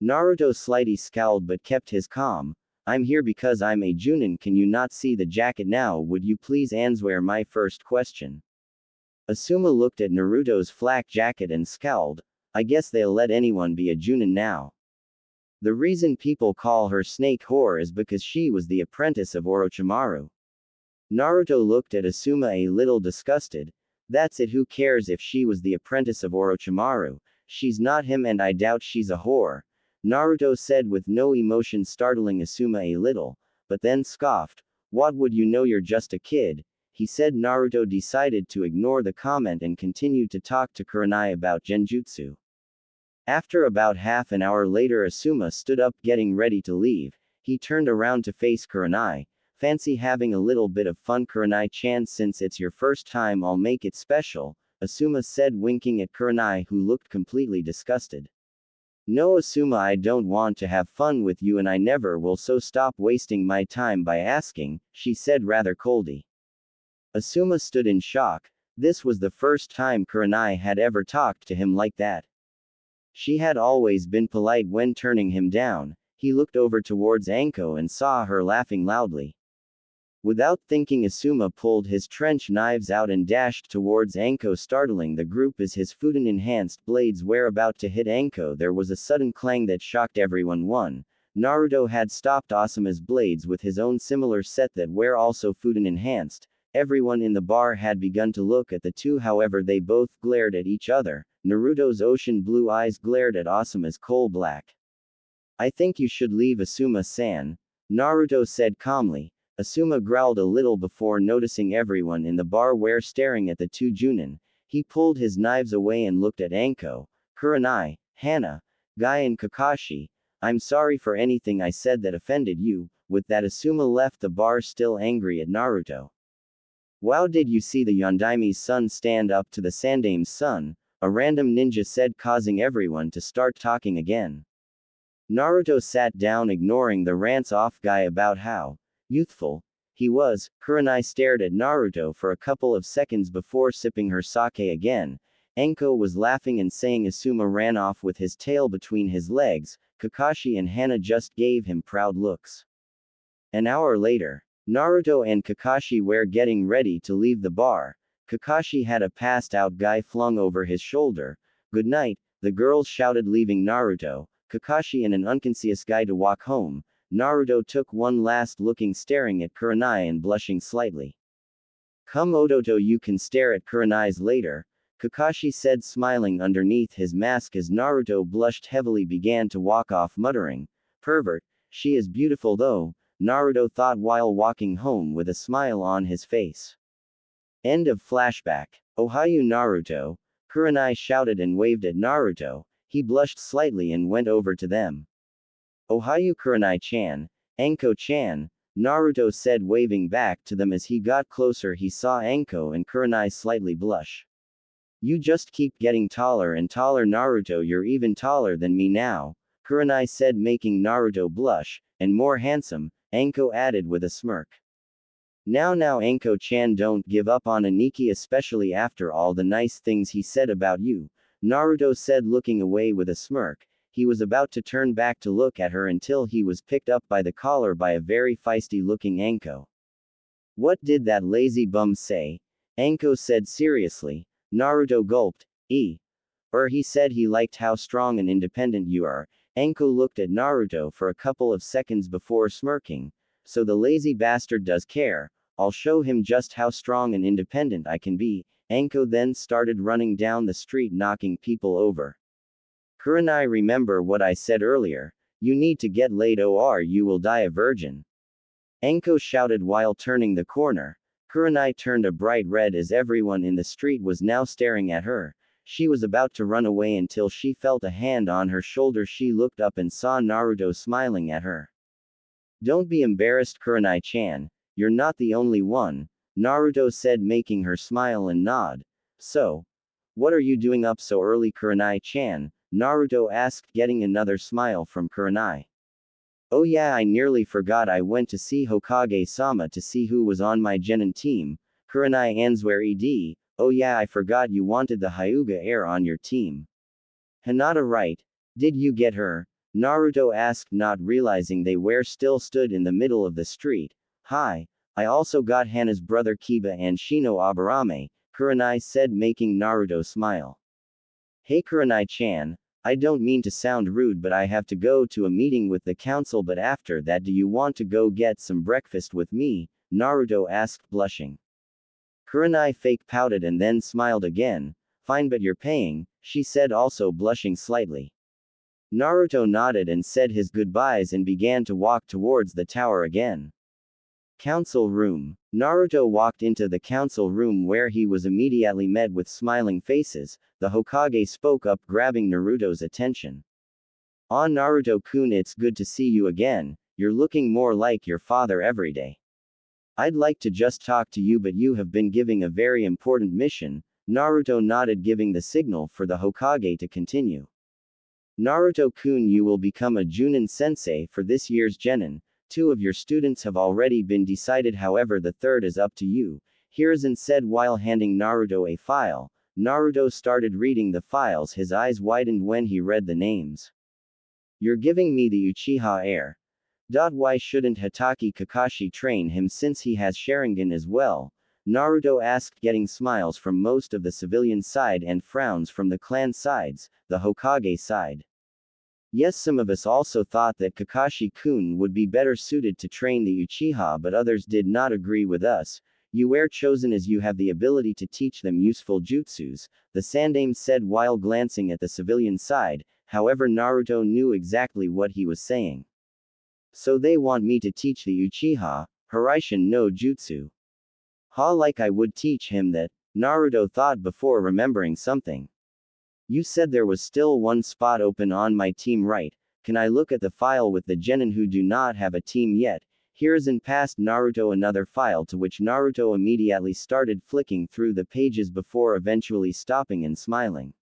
Naruto slightly scowled but kept his calm. I'm here because I'm a Jounin. Can you not see the jacket now? Would you please answer my first question? Asuma looked at Naruto's flak jacket and scowled. I guess they'll let anyone be a Jounin now. The reason people call her snake whore is because she was the apprentice of Orochimaru. Naruto looked at Asuma a little disgusted. That's it, who cares if she was the apprentice of Orochimaru? She's not him, and I doubt she's a whore. Naruto said with no emotion, startling Asuma a little, but then scoffed. What would you know, you're just a kid, he said. Naruto decided to ignore the comment and continued to talk to Kurenai about genjutsu. After about half an hour later, Asuma stood up, getting ready to leave. He turned around to face Kurenai. Fancy having a little bit of fun, Kurenai-chan? Since it's your first time, I'll make it special, Asuma said, winking at Kurenai, who looked completely disgusted. No, Asuma, I don't want to have fun with you, and I never will, so stop wasting my time by asking, she said rather coldly. Asuma stood in shock. This was the first time Kurenai had ever talked to him like that. She had always been polite when turning him down. He looked over towards Anko and saw her laughing loudly. Without thinking, Asuma pulled his trench knives out and dashed towards Anko, startling the group as his Fudan-enhanced blades were about to hit Anko. There was a sudden clang that shocked everyone. Naruto had stopped Asuma's blades with his own similar set that were also Fudan-enhanced. Everyone in the bar had begun to look at the two, however they both glared at each other. Naruto's ocean blue eyes glared at Asuma's coal black. "I think you should leave, Asuma-san," Naruto said calmly. Asuma growled a little before noticing everyone in the bar were staring at the two Jounin. He pulled his knives away and looked at Anko, Kurenai, Hana, Guy and Kakashi. "I'm sorry for anything I said that offended you." With that, Asuma left the bar, still angry at Naruto. "Wow, did you see the Yondaime's son stand up to the Sandame's son?" a random ninja said, causing everyone to start talking again. Naruto sat down, ignoring the rants-off guy about how youthful he was. Kurenai stared at Naruto for a couple of seconds before sipping her sake again. Anko was laughing and saying Asuma ran off with his tail between his legs. Kakashi and Hana just gave him proud looks. An hour later, Naruto and Kakashi were getting ready to leave the bar. Kakashi had a passed-out guy flung over his shoulder. "Good night," the girls shouted, leaving Naruto, Kakashi and an unconscious guy to walk home. Naruto took one last looking, staring at Kurenai and blushing slightly. "Come Ototo, you can stare at Kurenai's later," Kakashi said, smiling underneath his mask as Naruto blushed heavily, began to walk off, muttering, "Pervert, she is beautiful though," Naruto thought while walking home with a smile on his face. End of flashback. "Ohayo Naruto," Kurenai shouted and waved at Naruto. He blushed slightly and went over to them. "Ohayo Kurenai-chan, Anko-chan," Naruto said, waving back to them. As he got closer, he saw Anko and Kurenai slightly blush. "You just keep getting taller and taller, Naruto, you're even taller than me now," Kurenai said, making Naruto blush. "And more handsome," Anko added with a smirk. Now Anko-chan, don't give up on Aniki, especially after all the nice things he said about you," Naruto said, looking away with a smirk. He was about to turn back to look at her until he was picked up by the collar by a very feisty-looking Anko. "What did that lazy bum say?" Anko said seriously. Naruto gulped. He said he liked how strong and independent you are." Anko looked at Naruto for a couple of seconds before smirking. "So the lazy bastard does care. I'll show him just how strong and independent I can be." Anko then started running down the street, knocking people over. "Kurenai, remember what I said earlier? You need to get laid or you will die a virgin," Anko shouted while turning the corner. Kurenai turned a bright red as everyone in the street was now staring at her. She was about to run away until she felt a hand on her shoulder. She looked up and saw Naruto smiling at her. "Don't be embarrassed, Kurenai-chan. You're not the only one," Naruto said, making her smile and nod. "So, what are you doing up so early, Kurenai-chan?" Naruto asked, getting another smile from Kurenai. "Oh yeah, I nearly forgot. I went to see Hokage-sama to see who was on my Genin team," Kurenai answered. "Oh yeah, I forgot you wanted the Hyuga heir on your team." "Hinata, right? Did you get her?" Naruto asked, not realizing they were still stood in the middle of the street. "Hi. I also got Hana's brother Kiba and Shino Aburame," Kurenai said, making Naruto smile. "Hey Kurenai-chan, I don't mean to sound rude, but I have to go to a meeting with the council, but after that do you want to go get some breakfast with me?" Naruto asked, blushing. Kurenai fake pouted and then smiled again. "Fine, but you're paying," she said, also blushing slightly. Naruto nodded and said his goodbyes and began to walk towards the tower again. Council room. Naruto walked into the council room where he was immediately met with smiling faces. The Hokage spoke up, grabbing Naruto's attention. "Ah, Naruto-kun, it's good to see you again. You're looking more like your father every day. I'd like to just talk to you, but you have been giving a very important mission." Naruto nodded, giving the signal for the Hokage to continue. "Naruto-kun, you will become a Jounin sensei for this year's Genin. 2 of your students have already been decided, however the third is up to you," Hiruzen said while handing Naruto a file. Naruto started reading the files. His eyes widened when he read the names. "You're giving me the Uchiha heir. Why shouldn't Hatake Kakashi train him since he has Sharingan as well? Naruto asked, getting smiles from most of the civilian side and frowns from the clan sides, the Hokage side. Yes, some of us also thought that Kakashi-kun would be better suited to train the Uchiha, but others did not agree with us. You were chosen as you have the ability to teach them useful jutsus, the Sandaime said while glancing at the civilian side. However, Naruto knew exactly what he was saying. So they want me to teach the Uchiha, Hiraishin no Jutsu. Ha, like I would teach him that, Naruto thought before remembering something. You said there was still one spot open on my team, right? Can I look at the file with the genin who do not have a team yet? Here is in past Naruto another file to which Naruto immediately started flicking through the pages before eventually stopping and smiling.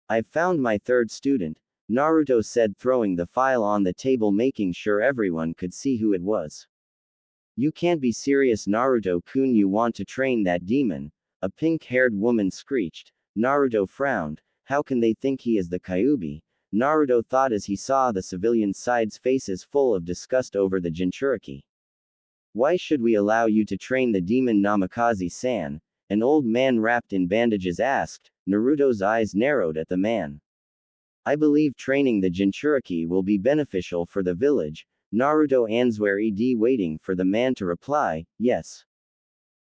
I've found my third student, Naruto said, throwing the file on the table, making sure everyone could see who it was. You can't be serious, Naruto-kun, you want to train that demon? A pink-haired woman screeched. Naruto frowned. How can they think he is the Kyuubi? Naruto thought as he saw the civilian side's faces full of disgust over the Jinchuriki. Why should we allow you to train the demon, Namikaze-san? An old man wrapped in bandages asked. Naruto's eyes narrowed at the man. I believe training the Jinchuriki will be beneficial for the village. Naruto answered, waiting for the man to reply. Yes.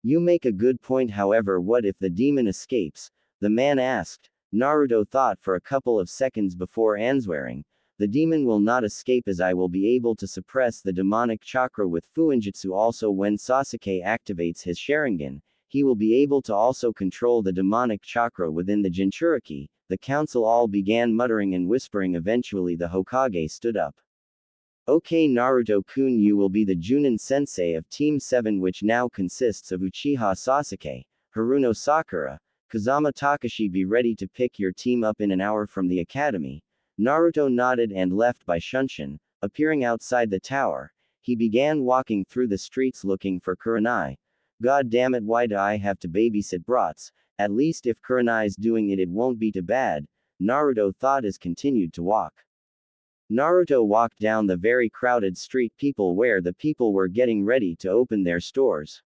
You make a good point, however, what if the demon escapes? The man asked. Naruto thought for a couple of seconds before answering. The demon will not escape, as I will be able to suppress the demonic chakra with Fuinjutsu. Also, when Sasuke activates his Sharingan, he will be able to also control the demonic chakra within the Jinchuriki. The council all began muttering and whispering. Eventually the Hokage stood up. Okay, Naruto-kun, you will be the Jounin sensei of Team 7, which now consists of Uchiha Sasuke, Haruno Sakura, Kazama Takashi. Be ready to pick your team up in an hour from the academy. Naruto nodded and left by Shunshin. Appearing outside the tower, he began walking through the streets looking for Kurenai. God damn it, why do I have to babysit brats? At least if Kurenai's doing it, it won't be too bad, Naruto thought as continued to walk. Naruto walked down the very crowded street where the people were getting ready to open their stores.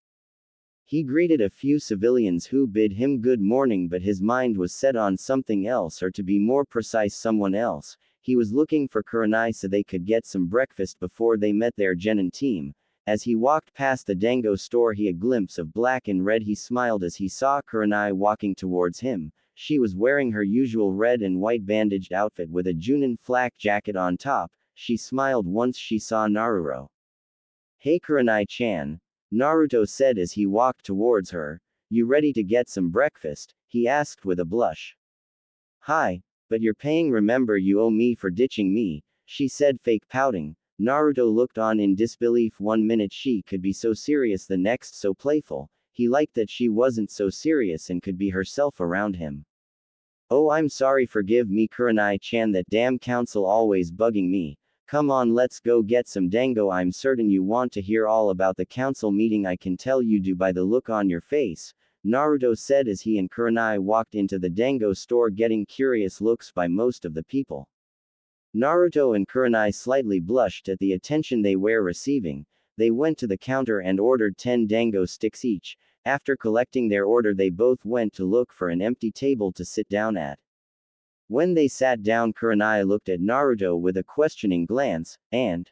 He greeted a few civilians who bid him good morning, but his mind was set on something else, or to be more precise, someone else. He was looking for Kurenai so they could get some breakfast before they met their genin team. As he walked past the dango store, he had a glimpse of black and red. He smiled as he saw Kurenai walking towards him. She was wearing her usual red and white bandaged outfit with a Jounin flak jacket on top. She smiled once she saw Naruto. Hey Kurenai-chan, Naruto said as he walked towards her. You ready to get some breakfast? He asked with a blush. Hi, but you're paying, remember you owe me for ditching me, she said, fake pouting. Naruto looked on in disbelief. 1 minute she could be so serious, the next so playful. He liked that she wasn't so serious and could be herself around him. Oh, I'm sorry, forgive me Kurenai-chan, that damn council always bugging me. Come on, let's go get some dango. I'm certain you want to hear all about the council meeting. I can tell you do by the look on your face, Naruto said as he and Kurenai walked into the dango store, getting curious looks by most of the people. Naruto and Kurenai slightly blushed at the attention they were receiving. They went to the counter and ordered 10 dango sticks each. After collecting their order, they both went to look for an empty table to sit down at. When they sat down, Kurenai looked at Naruto with a questioning glance, and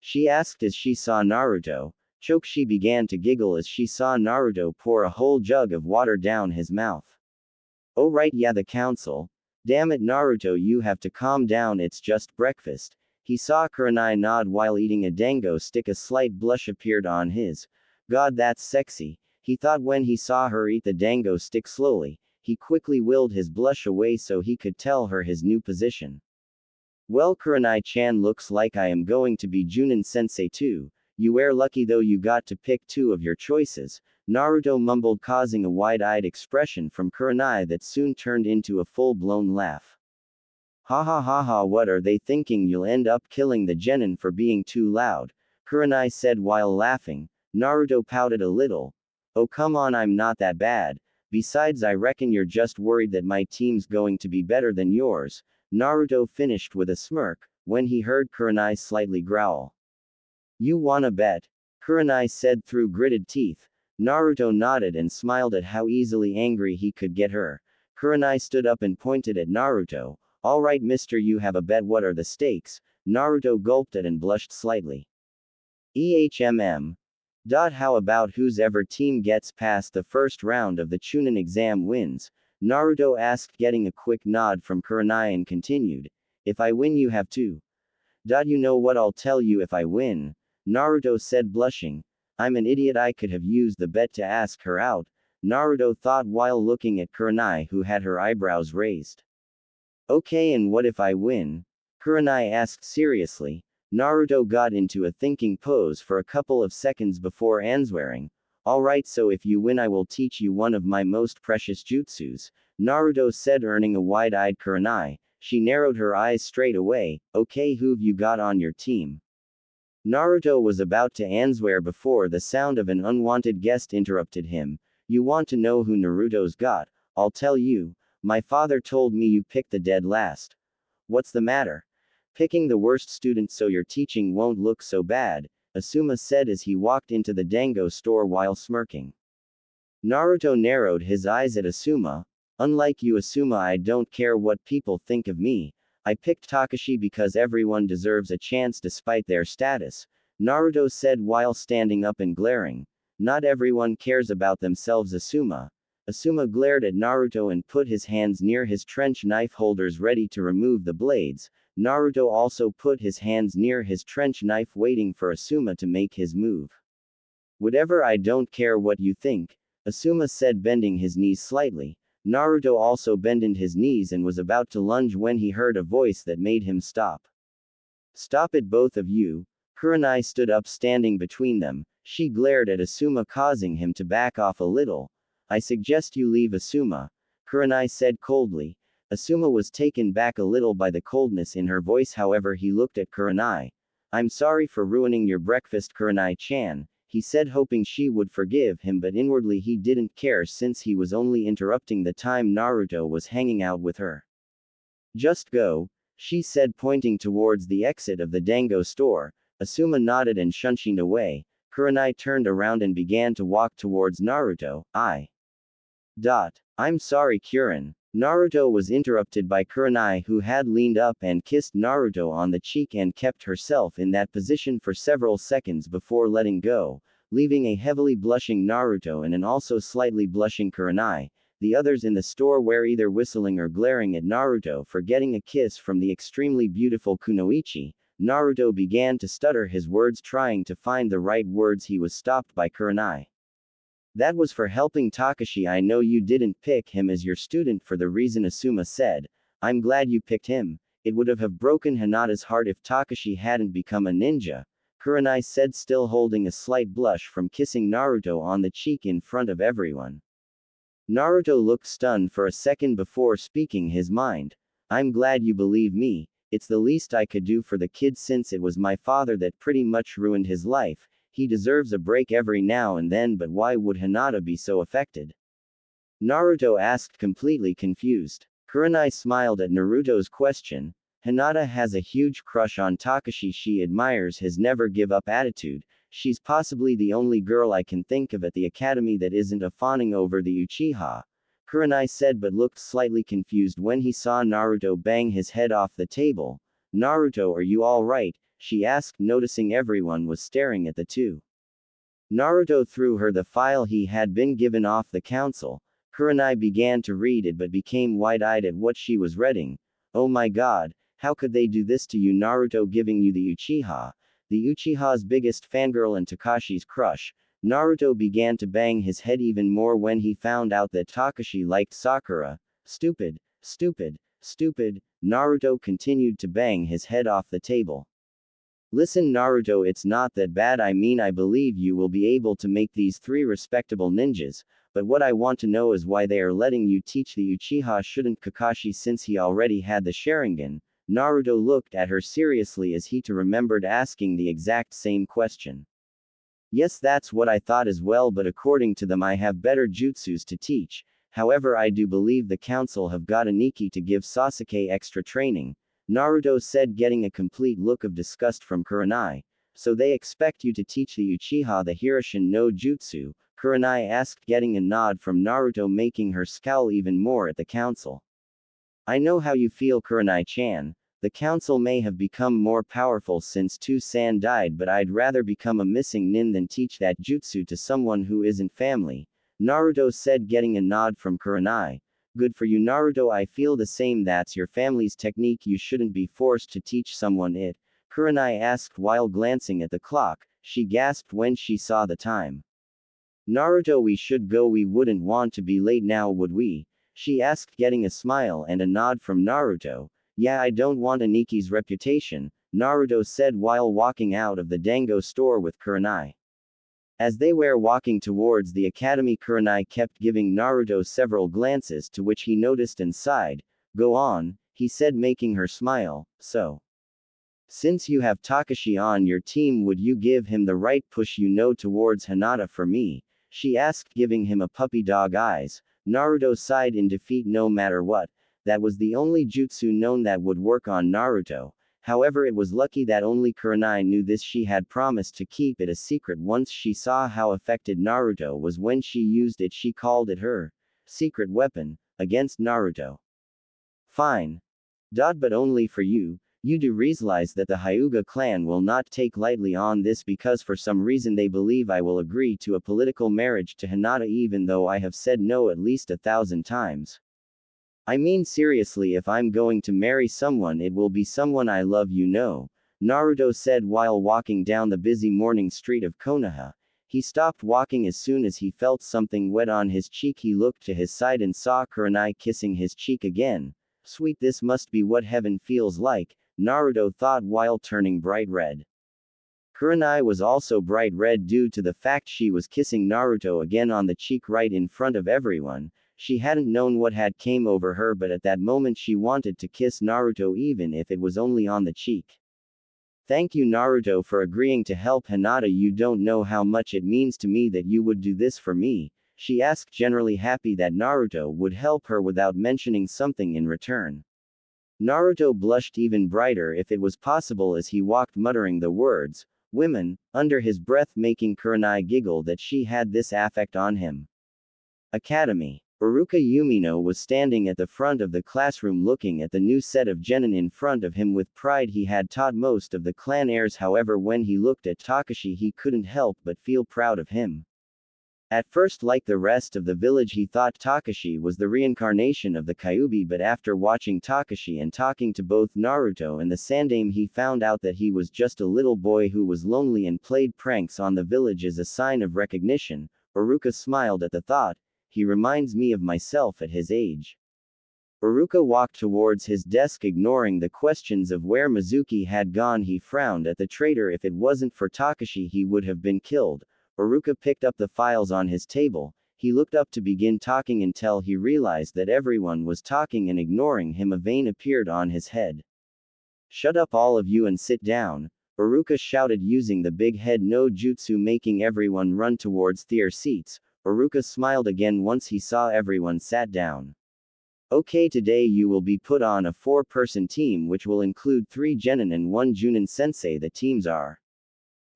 she asked as she saw Naruto. Choke, she began to giggle as she saw Naruto pour a whole jug of water down his mouth. Oh right, yeah, the council. Damn it Naruto, you have to calm down, it's just breakfast. He saw Kurenai nod while eating a dango stick. A slight blush appeared on his. God, that's sexy, he thought when he saw her eat the dango stick slowly. He quickly willed his blush away so he could tell her his new position. Well Kurenai-chan, looks like I am going to be Jounin sensei too. You were lucky though, you got to pick 2 of your choices, Naruto mumbled, causing a wide-eyed expression from Kurenai that soon turned into a full-blown laugh. Ha ha ha ha, what are they thinking? You'll end up killing the genin for being too loud, Kurenai said while laughing. Naruto pouted a little. Oh come on, I'm not that bad. Besides, I reckon you're just worried that my team's going to be better than yours, Naruto finished with a smirk, when he heard Kurenai slightly growl. You wanna bet? Kurenai said through gritted teeth. Naruto nodded and smiled at how easily angry he could get her. Kurenai stood up and pointed at Naruto. Alright mister, you have a bet. What are the stakes? Naruto gulped it and blushed slightly. EHMM. How about whose ever team gets past the first round of the Chunin exam wins? Naruto asked, getting a quick nod from Kurenai, and continued. If I win you have to. You know what I'll tell you if I win? Naruto said, blushing. I'm an idiot, I could have used the bet to ask her out, Naruto thought while looking at Kurenai, who had her eyebrows raised. Okay, and what if I win? Kurenai asked seriously. Naruto got into a thinking pose for a couple of seconds before answering. Alright, so if you win I will teach you one of my most precious jutsus, Naruto said, earning a wide-eyed Kurenai. She narrowed her eyes straight away. Okay, who've you got on your team? Naruto was about to answer before the sound of an unwanted guest interrupted him. You want to know who Naruto's got? I'll tell you. My father told me you picked the dead last. What's the matter? Picking the worst student so your teaching won't look so bad, Asuma said as he walked into the dango store while smirking. Naruto narrowed his eyes at Asuma. Unlike you Asuma, I don't care what people think of me. I picked Takashi because everyone deserves a chance despite their status, Naruto said while standing up and glaring. Not everyone cares about themselves Asuma. Asuma glared at Naruto and put his hands near his trench knife holders ready to remove the blades. Naruto also put his hands near his trench knife waiting for Asuma to make his move. Whatever, I don't care what you think, Asuma said, bending his knees slightly. Naruto also bended his knees and was about to lunge when he heard a voice that made him stop. Stop it, both of you. Kurenai stood up, standing between them. She glared at Asuma, causing him to back off a little. I suggest you leave, Asuma, Kurenai said coldly. Asuma was taken back a little by the coldness in her voice, however he looked at Kurenai. I'm sorry for ruining your breakfast, Kurenai-chan, he said, hoping she would forgive him, but inwardly he didn't care since he was only interrupting the time Naruto was hanging out with her. Just go, she said, pointing towards the exit of the dango store. Asuma nodded and shunshined away. Kurenai turned around and began to walk towards Naruto. I'm sorry, Kuren. Naruto was interrupted by Kurenai, who had leaned up and kissed Naruto on the cheek and kept herself in that position for several seconds before letting go, leaving a heavily blushing Naruto and an also slightly blushing Kurenai. The others in the store were either whistling or glaring at Naruto for getting a kiss from the extremely beautiful Kunoichi. Naruto began to stutter his words, trying to find the right words. He was stopped by Kurenai. That was for helping Takashi. I know you didn't pick him as your student for the reason, Asuma said. I'm glad you picked him. It would have broken Hinata's heart if Takashi hadn't become a ninja, Kurenai said, still holding a slight blush from kissing Naruto on the cheek in front of everyone. Naruto looked stunned for a second before speaking his mind. I'm glad you believe me. It's the least I could do for the kid since it was my father that pretty much ruined his life. He deserves a break every now and then, but why would Hinata be so affected? Naruto asked, completely confused. Kurenai smiled at Naruto's question. Hinata has a huge crush on Takashi. She admires his never-give-up attitude. She's possibly the only girl I can think of at the academy that isn't fawning over the Uchiha, Kurenai said, but looked slightly confused when he saw Naruto bang his head off the table. Naruto, are you alright? She asked, noticing everyone was staring at the two. Naruto threw her the file he had been given off the council. Kurenai began to read it but became wide-eyed at what she was reading. Oh my god, how could they do this to you? Naruto giving you the Uchiha. The Uchiha's biggest fangirl and Takashi's crush. Naruto began to bang his head even more when he found out that Takashi liked Sakura. Stupid, stupid, stupid. Naruto continued to bang his head off the table. Listen, Naruto, it's not that bad. I mean, I believe you will be able to make these three respectable ninjas, but what I want to know is why they are letting you teach the Uchiha. Shouldn't Kakashi, since he already had the Sharingan? Naruto looked at her seriously as he too remembered asking the exact same question. Yes, that's what I thought as well, but according to them I have better jutsus to teach. However, I do believe the council have got a Nikki to give Sasuke extra training, Naruto said, getting a complete look of disgust from Kurenai. so they expect you to teach the Uchiha the Hiroshin no Jutsu, Kurenai asked, getting a nod from Naruto, making her scowl even more at the council. I know how you feel, Kurenai-chan. The council may have become more powerful since Tu-san died, but I'd rather become a missing nin than teach that jutsu to someone who isn't family, Naruto said, getting a nod from Kurenai. Good for you, Naruto. I feel the same. That's your family's technique. You shouldn't be forced to teach someone it, Kurenai asked while glancing at the clock. She gasped when she saw the time. Naruto, we should go. We wouldn't want to be late now, would we? She asked, getting a smile and a nod from Naruto. Yeah, I don't want Aniki's reputation, Naruto said while walking out of the Dango store with Kurenai. As they were walking towards the academy, Kurenai kept giving Naruto several glances, to which he noticed and sighed. Go on, he said, making her smile. So, since you have Takashi on your team, would you give him the right push towards Hinata for me? She asked, giving him a puppy dog eyes. Naruto sighed in defeat. No matter what, that was the only jutsu known that would work on Naruto. However, it was lucky that only Kurenai knew this. She had promised to keep it a secret. Once she saw how affected Naruto was when she used it. She called it her secret weapon against Naruto. Fine. But only for you. You do realize that the Hyuga clan will not take lightly on this, because for some reason they believe I will agree to a political marriage to Hinata, even though I have said no at least 1,000 times. I mean seriously, if I'm going to marry someone, it will be someone I love, Naruto said while walking down the busy morning street of Konoha. He stopped walking as soon as he felt something wet on his cheek. He looked to his side and saw Kurenai kissing his cheek again. Sweet, this must be what heaven feels like, Naruto thought while turning bright red. Kurenai was also bright red due to the fact she was kissing Naruto again on the cheek right in front of everyone. She hadn't known what had came over her, but at that moment she wanted to kiss Naruto, even if it was only on the cheek. Thank you, Naruto, for agreeing to help Hinata. You don't know how much it means to me that you would do this for me, she asked, generally happy that Naruto would help her without mentioning something in return. Naruto blushed even brighter, if it was possible, as he walked muttering the words, women, under his breath, making Kurenai giggle that she had this affect on him. Academy. Iruka Yumino was standing at the front of the classroom looking at the new set of genin in front of him with pride. He had taught most of the clan heirs, however when he looked at Takashi he couldn't help but feel proud of him. At first, like the rest of the village, he thought Takashi was the reincarnation of the Kyuubi, but after watching Takashi and talking to both Naruto and the Sandaime, he found out that he was just a little boy who was lonely and played pranks on the village as a sign of recognition. Iruka smiled at the thought. He reminds me of myself at his age. Iruka walked towards his desk, ignoring the questions of where Mizuki had gone. He frowned at the traitor. If it wasn't for Takashi, he would have been killed. Iruka picked up the files on his table. He looked up to begin talking until he realized that everyone was talking and ignoring him. A vein appeared on his head. Shut up, all of you, and sit down, Iruka shouted, using the big head no jutsu, making everyone run towards their seats. Iruka smiled again once he saw everyone sat down. Okay, today you will be put on a 4-person team which will include 3 genin and 1 Jounin sensei. The teams are.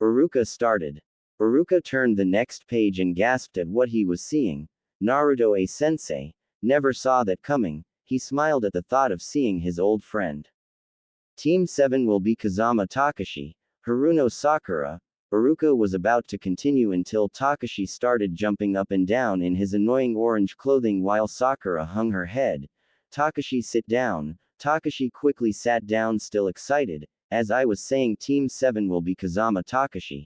Iruka started. Iruka turned the next page and gasped at what he was seeing. Naruto, a sensei. Never saw that coming. He smiled at the thought of seeing his old friend. Team 7 will be Kazama Takashi, Haruno Sakura. Iruka was about to continue until Takashi started jumping up and down in his annoying orange clothing while Sakura hung her head. Takashi, sit down. Takashi quickly sat down, still excited. As I was saying, Team 7 will be Kazama Takashi,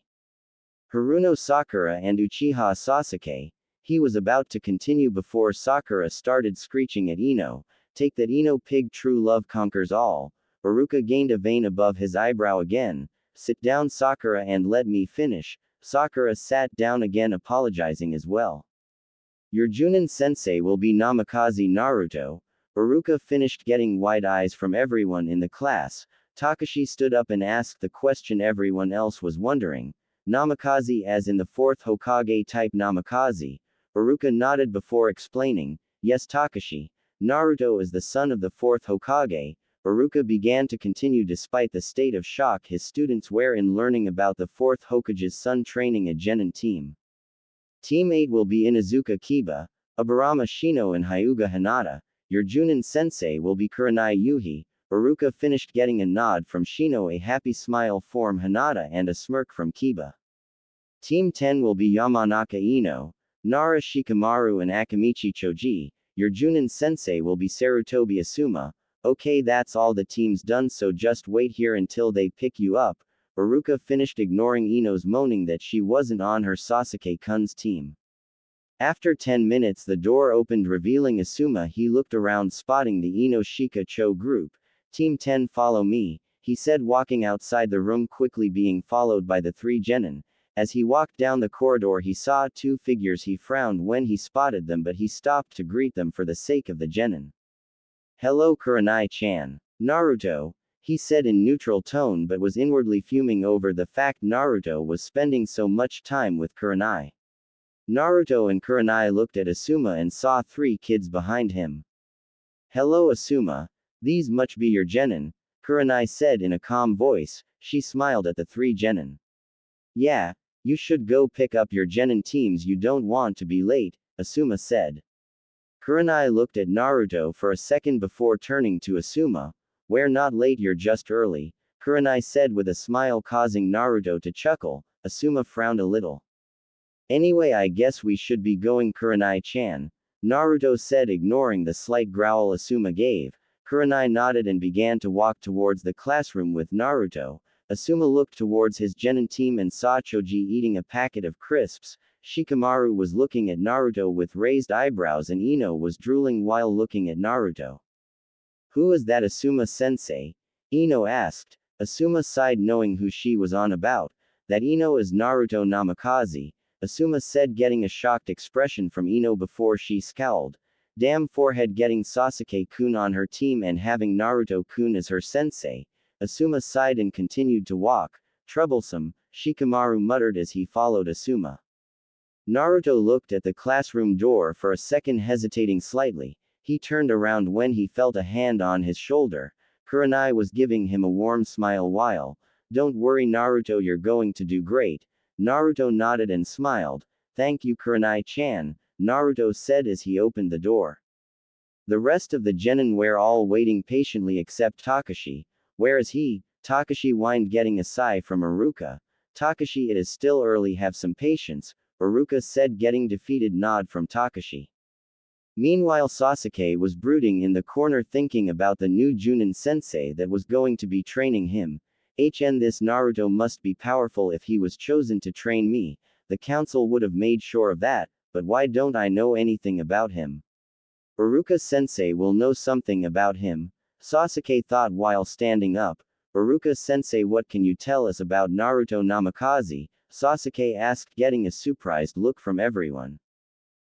Haruno Sakura and Uchiha Sasuke. He was about to continue before Sakura started screeching at Ino. Take that, Ino pig, true love conquers all. Iruka gained a vein above his eyebrow again. Sit down, Sakura, and let me finish. Sakura sat down again, apologizing as well. Your Jounin sensei will be Namikaze Naruto. Iruka finished, getting wide eyes from everyone in the class. Takashi stood up and asked the question everyone else was wondering. Namikaze, as in the 4th Hokage type Namikaze. Iruka nodded before explaining. Yes, Takashi. Naruto is the son of the 4th Hokage. Iruka began to continue despite the state of shock his students were in learning about the 4th Hokage's son training a Genin team. Team 8 will be Inuzuka Kiba, Aburama Shino and Hyuga Hinata. Your Jounin sensei will be Kurenai Yuhi. Iruka finished getting a nod from Shino, a happy smile from Hinata and a smirk from Kiba. Team 10 will be Yamanaka Ino, Nara Shikamaru and Akamichi Choji. Your Jounin sensei will be Sarutobi Asuma. Okay, that's all the team's done, so just wait here until they pick you up. Iruka finished, ignoring Ino's moaning that she wasn't on her Sasuke-kun's team. After 10 minutes the door opened, revealing Asuma. He looked around, spotting the Ino Shika Cho group. Team 10, follow me, he said, walking outside the room quickly, being followed by the 3 genin. As he walked down the corridor he saw 2 figures. He frowned when he spotted them, but he stopped to greet them for the sake of the genin. Hello Kurenai-chan. Naruto, he said in neutral tone, but was inwardly fuming over the fact Naruto was spending so much time with Kurenai. Naruto and Kurenai looked at Asuma and saw 3 kids behind him. Hello Asuma, these must be your genin, Kurenai said in a calm voice. She smiled at the 3 genin. Yeah, you should go pick up your genin teams, you don't want to be late, Asuma said. Kurenai looked at Naruto for a second before turning to Asuma. We're not late, you're just early, Kurenai said with a smile, causing Naruto to chuckle. Asuma frowned a little. Anyway, I guess we should be going, Kurenai-chan, Naruto said, ignoring the slight growl Asuma gave. Kurenai nodded and began to walk towards the classroom with Naruto. Asuma looked towards his genin team and saw Choji eating a packet of crisps. Shikamaru was looking at Naruto with raised eyebrows and Ino was drooling while looking at Naruto. Who is that, Asuma-sensei? Ino asked. Asuma sighed, knowing who she was on about. That Ino is Naruto Namikaze, Asuma said, getting a shocked expression from Ino before she scowled. Damn forehead, getting Sasuke-kun on her team and having Naruto-kun as her sensei. Asuma sighed and continued to walk. Troublesome, Shikamaru muttered as he followed Asuma. Naruto looked at the classroom door for a second, hesitating slightly. He turned around when he felt a hand on his shoulder. Kurenai was giving him a warm smile while, "Don't worry Naruto, you're going to do great." Naruto nodded and smiled. "Thank you Kurenai-chan," Naruto said as he opened the door. The rest of the genin were all waiting patiently except Takashi. Where is he? Takashi whined, getting a sigh from Iruka. Takashi, it is still early, have some patience, Iruka said, getting defeated nod from Takashi. Meanwhile Sasuke was brooding in the corner, thinking about the new Jounin sensei that was going to be training him. This Naruto must be powerful if he was chosen to train me. The council would have made sure of that, but why don't I know anything about him? Iruka sensei will know something about him, Sasuke thought while standing up. Iruka sensei, what can you tell us about Naruto Namikaze? Sasuke asked, getting a surprised look from everyone.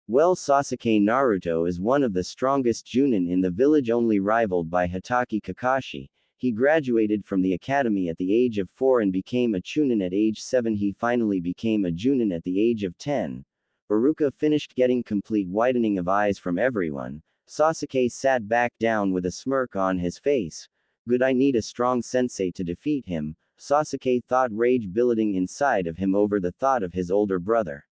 Well, Sasuke, Naruto is one of the strongest Jounin in the village, only rivaled by Hatake Kakashi. He graduated from the academy at the age of 4 and became a Chunin at age 7. He finally became a Jounin at the age of 10. Iruka finished, getting complete widening of eyes from everyone. Sasuke sat back down with a smirk on his face. Good, I need a strong sensei to defeat him, Sasuke thought, rage billowing inside of him over the thought of his older brother.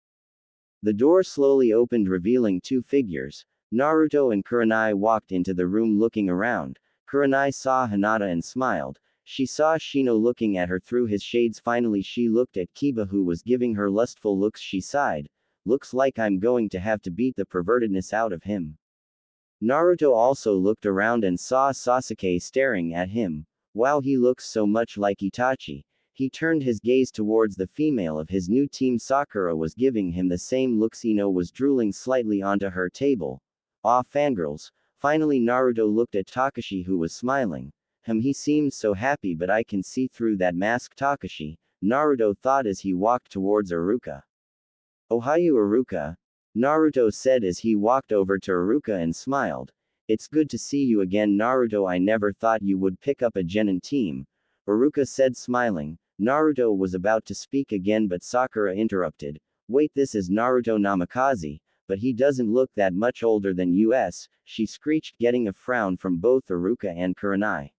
The door slowly opened, revealing 2 figures. Naruto and Kurenai walked into the room looking around. Kurenai saw Hinata and smiled. She saw Shino looking at her through his shades. Finally she looked at Kiba, who was giving her lustful looks. She sighed. Looks like I'm going to have to beat the pervertedness out of him. Naruto also looked around and saw Sasuke staring at him. Wow, he looks so much like Itachi. He turned his gaze towards the female of his new team. Sakura was giving him the same looks. Ino was drooling slightly onto her table. Ah, fangirls. Finally Naruto looked at Takashi, who was smiling. He seems so happy, but I can see through that mask. Takashi, Naruto thought as he walked towards Iruka. Ohayo Iruka, Naruto said as he walked over to Iruka and smiled. It's good to see you again Naruto, I never thought you would pick up a genin team, Iruka said, smiling. Naruto was about to speak again, but Sakura interrupted. Wait, this is Naruto Namikaze, but he doesn't look that much older than us, she screeched, getting a frown from both Iruka and Kurenai.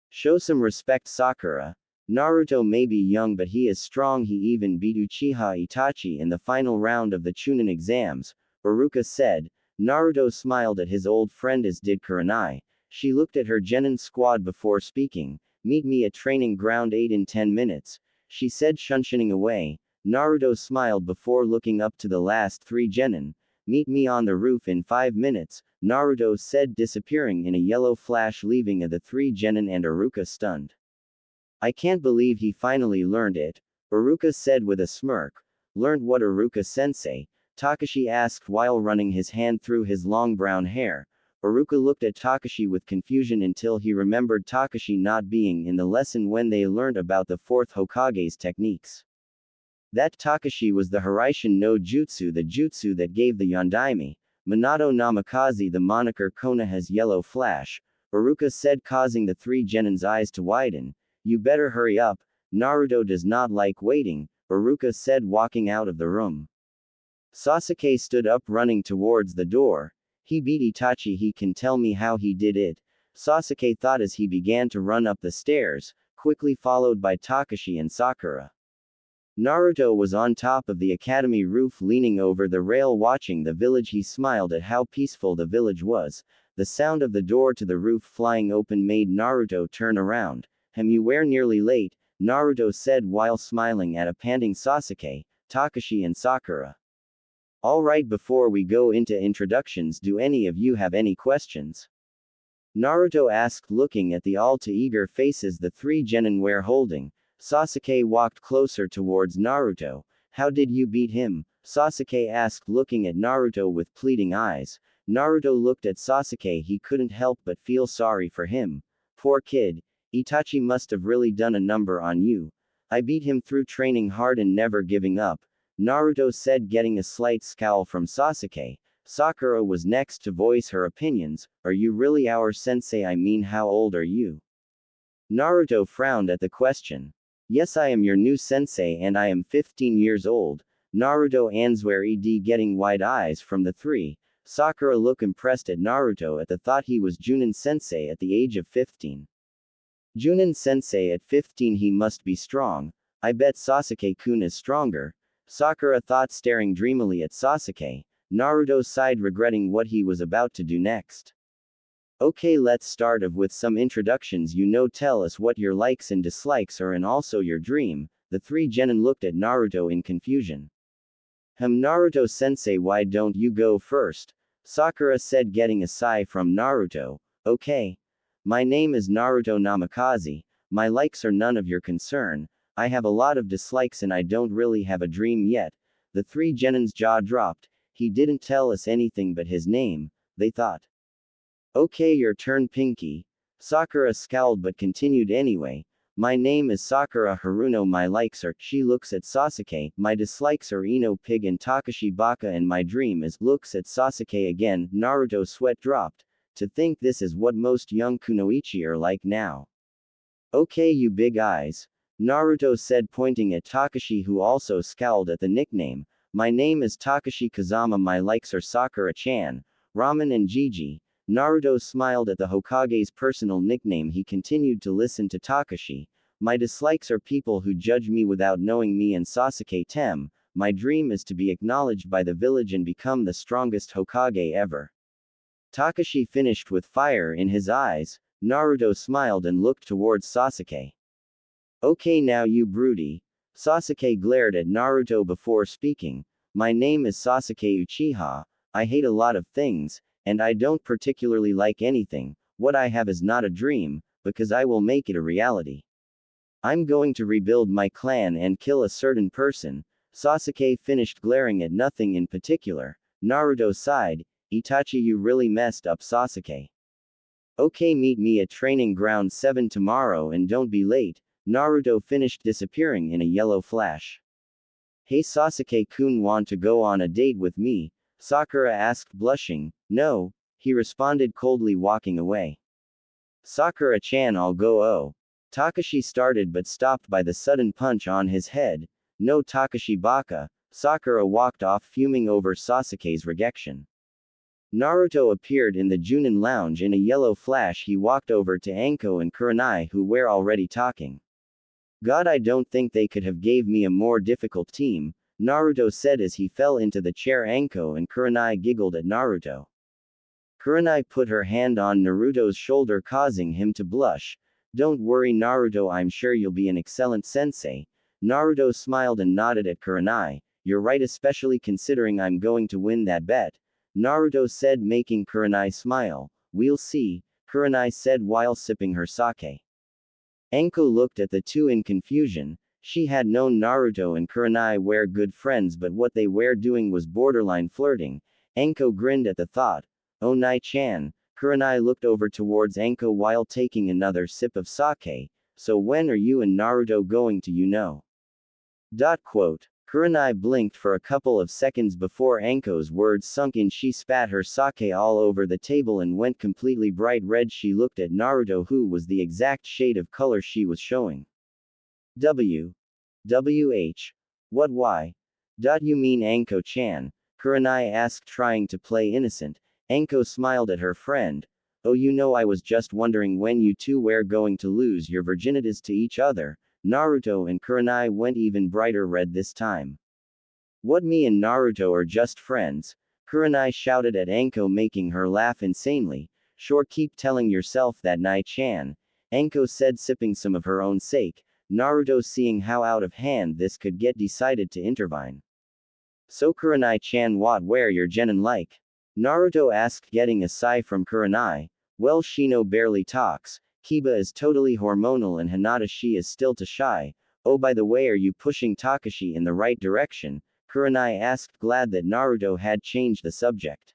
Show some respect, Sakura. Naruto may be young but he is strong. He even beat Uchiha Itachi in the final round of the Chunin exams, Iruka said. Naruto smiled at his old friend as did Kurenai. She looked at her genin squad before speaking. Meet me at training ground 8 in 10 minutes, she said, shunshining away. Naruto smiled before looking up to the last 3 genin. Meet me on the roof in 5 minutes, Naruto said, disappearing in a yellow flash, leaving the 3 genin and Iruka stunned. I can't believe he finally learned it, Iruka said with a smirk. Learned what, Iruka-sensei? Takashi asked while running his hand through his long brown hair. Iruka looked at Takashi with confusion until he remembered Takashi not being in the lesson when they learned about the 4th Hokage's techniques. That Takashi was the Hiraishin no Jutsu, the jutsu that gave the Yondaime, Minato Namikaze, the moniker Konoha's yellow flash, Iruka said, causing the 3 genin's eyes to widen. You better hurry up, Naruto does not like waiting, Iruka said, walking out of the room. Sasuke stood up, running towards the door. He beat Itachi, he can tell me how he did it, Sasuke thought as he began to run up the stairs, quickly followed by Takashi and Sakura. Naruto was on top of the academy roof, leaning over the rail watching the village. He smiled at how peaceful the village was. The sound of the door to the roof flying open made Naruto turn around. You were nearly late, Naruto said while smiling at a panting Sasuke, Takashi and Sakura. Alright, before we go into introductions, do any of you have any questions? Naruto asked, looking at the all too eager faces the 3 genin were holding. Sasuke walked closer towards Naruto. How did you beat him? Sasuke asked, looking at Naruto with pleading eyes. Naruto looked at Sasuke. He couldn't help but feel sorry for him. Poor kid. Itachi must have really done a number on you. I beat him through training hard and never giving up, Naruto said, getting a slight scowl from Sasuke. Sakura was next to voice her opinions. Are you really our sensei? I mean, how old are you? Naruto frowned at the question. Yes, I am your new sensei and I am 15 years old, Naruto answered, getting wide eyes from the 3. Sakura looked impressed at Naruto at the thought he was Jounin sensei at the age of 15. Jounin sensei at 15, he must be strong. I bet Sasuke-kun is stronger, Sakura thought, staring dreamily at Sasuke. Naruto sighed, regretting what he was about to do next. Okay, let's start with some introductions. Tell us what your likes and dislikes are and also your dream. The 3 genin looked at Naruto in confusion. Naruto sensei, why don't you go first? Sakura said, getting a sigh from Naruto. Okay. My name is Naruto Namikaze. My likes are none of your concern. I have a lot of dislikes and I don't really have a dream yet. The 3 genin's jaw dropped. He didn't tell us anything but his name, they thought. Okay, your turn, Pinky. Sakura scowled but continued anyway. My name is Sakura Haruno. My likes are, she looks at Sasuke. My dislikes are Ino Pig and Takashi Baka, and my dream is, looks at Sasuke again. Naruto's sweat dropped. To think this is what most young kunoichi are like now. Okay, you big eyes, Naruto said, pointing at Takashi, who also scowled at the nickname. My name is Takashi Kazama. My likes are Sakura-chan, Ramen and Gigi. Naruto smiled at the Hokage's personal nickname. He continued to listen to Takashi. My dislikes are people who judge me without knowing me and Sasuke-tem. My dream is to be acknowledged by the village and become the strongest Hokage ever. Takashi finished with fire in his eyes. Naruto smiled and looked towards Sasuke. Okay, now you broody. Sasuke glared at Naruto before speaking. My name is Sasuke Uchiha. I hate a lot of things, and I don't particularly like anything. What I have is not a dream, because I will make it a reality. I'm going to rebuild my clan and kill a certain person. Sasuke finished, glaring at nothing in particular. Naruto sighed. Itachi, you really messed up, Sasuke. Okay, meet me at training ground 7 tomorrow and don't be late. Naruto finished, disappearing in a yellow flash. Hey Sasuke-kun, want to go on a date with me? Sakura asked, blushing. No, he responded coldly, walking away. Sakura-chan, I'll go. Oh. Takashi started but stopped by the sudden punch on his head. No, Takashi Baka. Sakura walked off, fuming over Sasuke's rejection. Naruto appeared in the Jounin lounge in a yellow flash. He walked over to Anko and Kurenai, who were already talking. God, I don't think they could have gave me a more difficult team, Naruto said as he fell into the chair. Anko and Kurenai giggled at Naruto. Kurenai put her hand on Naruto's shoulder, causing him to blush. Don't worry Naruto, I'm sure you'll be an excellent sensei. Naruto smiled and nodded at Kurenai. You're right, especially considering I'm going to win that bet, Naruto said, making Kurenai smile. We'll see, Kurenai said while sipping her sake. Anko looked at the two in confusion. She had known Naruto and Kurenai were good friends, but what they were doing was borderline flirting. Anko grinned at the thought. Oh Nai-chan. Kurenai looked over towards Anko while taking another sip of sake. So when are you and Naruto going to, you know? Kurenai blinked for a couple of seconds before Anko's words sunk in. She spat her sake all over the table and went completely bright red. She looked at Naruto, who was the exact shade of color she was showing. What, why? You mean Anko-chan? Kurenai asked, trying to play innocent. Anko smiled at her friend. Oh, you know, I was just wondering when you two were going to lose your virginities to each other. Naruto and Kurenai went even brighter red this time. What, me and Naruto are just friends? Kurenai shouted at Anko, making her laugh insanely. Sure, keep telling yourself that, Nai-chan, Anko said, sipping some of her own sake. Naruto, seeing how out of hand this could get, decided to intervene. So Kurenai-chan, what were your genin like? Naruto asked, getting a sigh from Kurenai. Well, Shino barely talks. Kiba is totally hormonal and Hinata, she is still too shy. Oh, by the way, are you pushing Takashi in the right direction? Kurenai asked, glad that Naruto had changed the subject.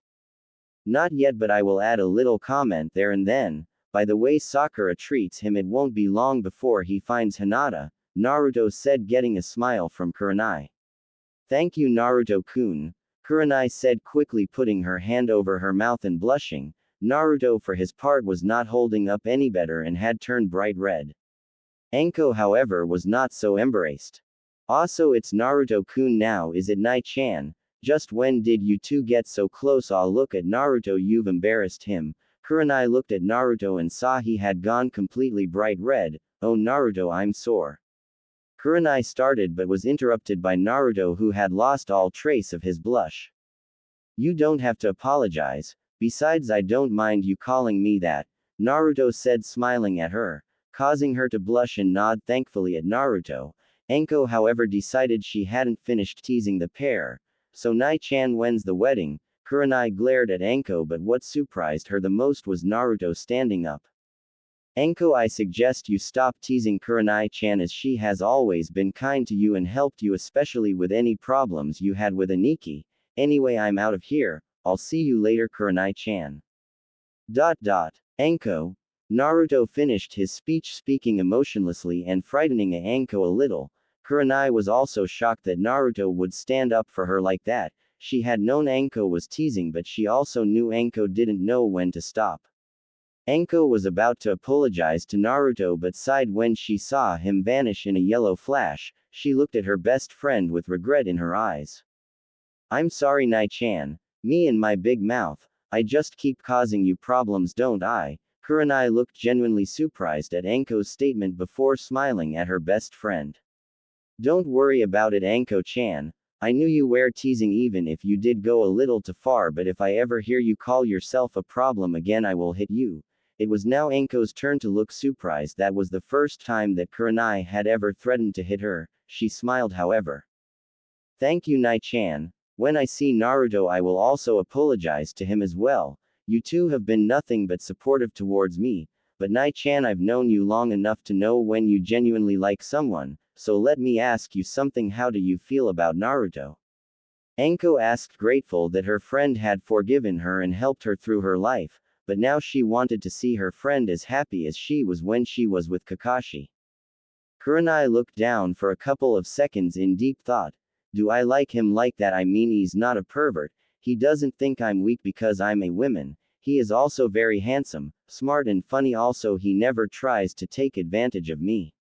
Not yet, but I will add a little comment there and then. By the way Sakura treats him, it won't be long before he finds Hinata, Naruto said, getting a smile from Kurenai. Thank you Naruto-kun, Kurenai said, quickly putting her hand over her mouth and blushing. Naruto for his part was not holding up any better and had turned bright red. Anko, however, was not so embarrassed. Also, it's Naruto-kun now, is it, Nai-chan? Just when did you two get so close? Ah, look at Naruto, you've embarrassed him. Kurenai looked at Naruto and saw he had gone completely bright red. Oh Naruto, I'm sore. Kurenai started but was interrupted by Naruto, who had lost all trace of his blush. You don't have to apologize. Besides, I don't mind you calling me that, Naruto said, smiling at her, causing her to blush and nod thankfully at Naruto. Anko, however, decided she hadn't finished teasing the pair. So Nai-chan, when's the wedding? Kurenai glared at Anko, but what surprised her the most was Naruto standing up. Anko, I suggest you stop teasing Kurenai-chan, as she has always been kind to you and helped you, especially with any problems you had with Aniki. Anyway, I'm out of here. I'll see you later, Kurenai-chan. Anko. Naruto finished his speech, speaking emotionlessly and frightening Anko a little. Kurenai was also shocked that Naruto would stand up for her like that. She had known Anko was teasing, but she also knew Anko didn't know when to stop. Anko was about to apologize to Naruto but sighed when she saw him vanish in a yellow flash. She looked at her best friend with regret in her eyes. I'm sorry Nai-chan. Me and my big mouth. I just keep causing you problems, don't I? Kurenai looked genuinely surprised at Anko's statement before smiling at her best friend. Don't worry about it, Anko-chan. I knew you were teasing even if you did go a little too far, but if I ever hear you call yourself a problem again, I will hit you. It was now Anko's turn to look surprised. That was the first time that Kurenai had ever threatened to hit her. She smiled, however. Thank you, Nai-chan. When I see Naruto, I will also apologize to him as well. You two have been nothing but supportive towards me, but Nai-chan, I've known you long enough to know when you genuinely like someone, so let me ask you something. How do you feel about Naruto? Anko asked, grateful that her friend had forgiven her and helped her through her life, but now she wanted to see her friend as happy as she was when she was with Kakashi. Kurenai looked down for a couple of seconds in deep thought. Do I like him like that? I mean, he's not a pervert. He doesn't think I'm weak because I'm a woman. He is also very handsome, smart and funny. Also, he never tries to take advantage of me.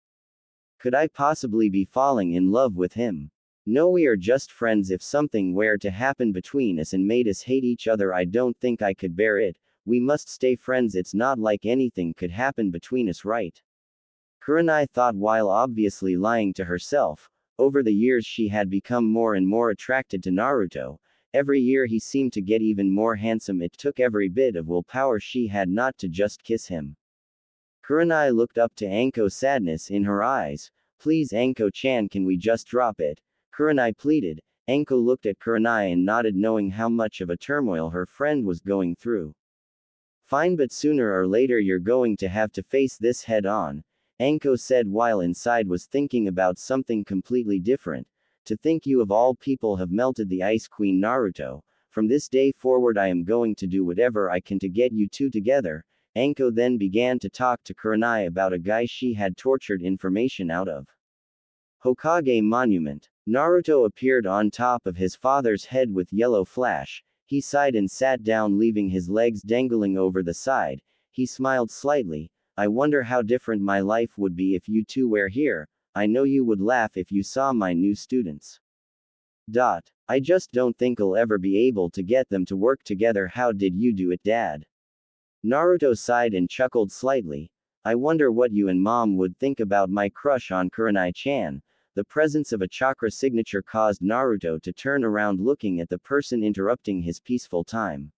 Could I possibly be falling in love with him? No, we are just friends. If something were to happen between us and made us hate each other, I don't think I could bear it. We must stay friends. It's not like anything could happen between us, right? Kurenai thought while obviously lying to herself. Over the years she had become more and more attracted to Naruto. Every year he seemed to get even more handsome. It took every bit of willpower she had not to just kiss him. Kurenai looked up to Anko, sadness in her eyes. Please Anko-chan, can we just drop it? Kurenai pleaded. Anko looked at Kurenai and nodded, knowing how much of a turmoil her friend was going through. Fine, but sooner or later you're going to have to face this head on, Anko said while inside was thinking about something completely different. To think you of all people have melted the Ice Queen Naruto. From this day forward I am going to do whatever I can to get you two together. Anko then began to talk to Kurenai about a guy she had tortured information out of. Hokage Monument. Naruto appeared on top of his father's head with yellow flash. He sighed and sat down, leaving his legs dangling over the side. He smiled slightly. I wonder how different my life would be if you two were here. I know you would laugh if you saw my new students. I just don't think I'll ever be able to get them to work together. How did you do it, Dad? Naruto sighed and chuckled slightly. I wonder what you and Mom would think about my crush on Kurenai-chan. The presence of a chakra signature caused Naruto to turn around, looking at the person interrupting his peaceful time.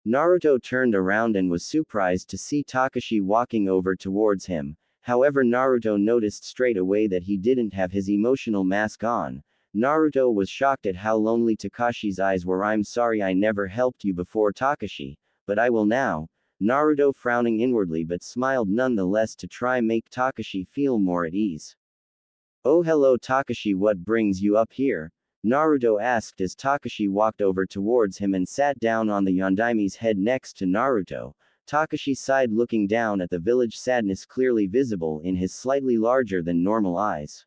Naruto turned around and was surprised to see Takashi walking over towards him. However, Naruto noticed straight away that he didn't have his emotional mask on. Naruto was shocked at how lonely Takashi's eyes were. I'm sorry I never helped you before, Takashi, but I will now. Naruto frowning inwardly but smiled nonetheless to try make Takashi feel more at ease. Oh hello Takashi, what brings you up here? Naruto asked as Takashi walked over towards him and sat down on the Yondaime's head next to Naruto. Takashi sighed, looking down at the village, sadness clearly visible in his slightly larger than normal eyes.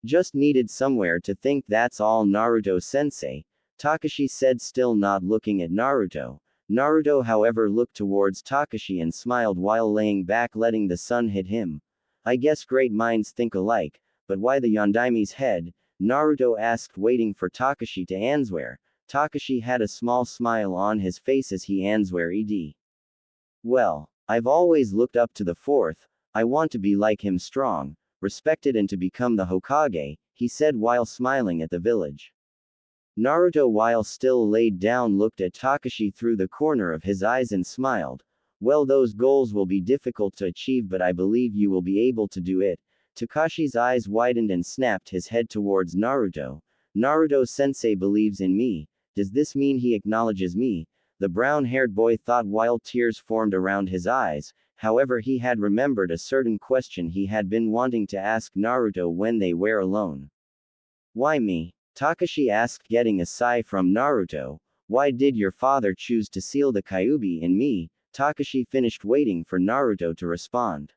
Just needed somewhere to think, that's all, Naruto-sensei, Takashi said, still not looking at Naruto. Naruto however looked towards Takashi and smiled while laying back, letting the sun hit him. I guess great minds think alike, but why the Yondaime's head? Naruto asked, waiting for Takashi to answer. Takashi had a small smile on his face as he answered, well, I've always looked up to the fourth. I want to be like him, strong, respected, and to become the Hokage, he said while smiling at the village. Naruto, while still laid down, looked at Takashi through the corner of his eyes and smiled. Well, those goals will be difficult to achieve, but I believe you will be able to do it. Takashi's eyes widened and snapped his head towards Naruto. Naruto-sensei believes in me. Does this mean he acknowledges me? The brown-haired boy thought while tears formed around his eyes. However, he had remembered a certain question he had been wanting to ask Naruto when they were alone. Why me? Takashi asked, getting a sigh from Naruto. Why did your father choose to seal the Kyuubi in me? Takashi finished waiting for Naruto to respond.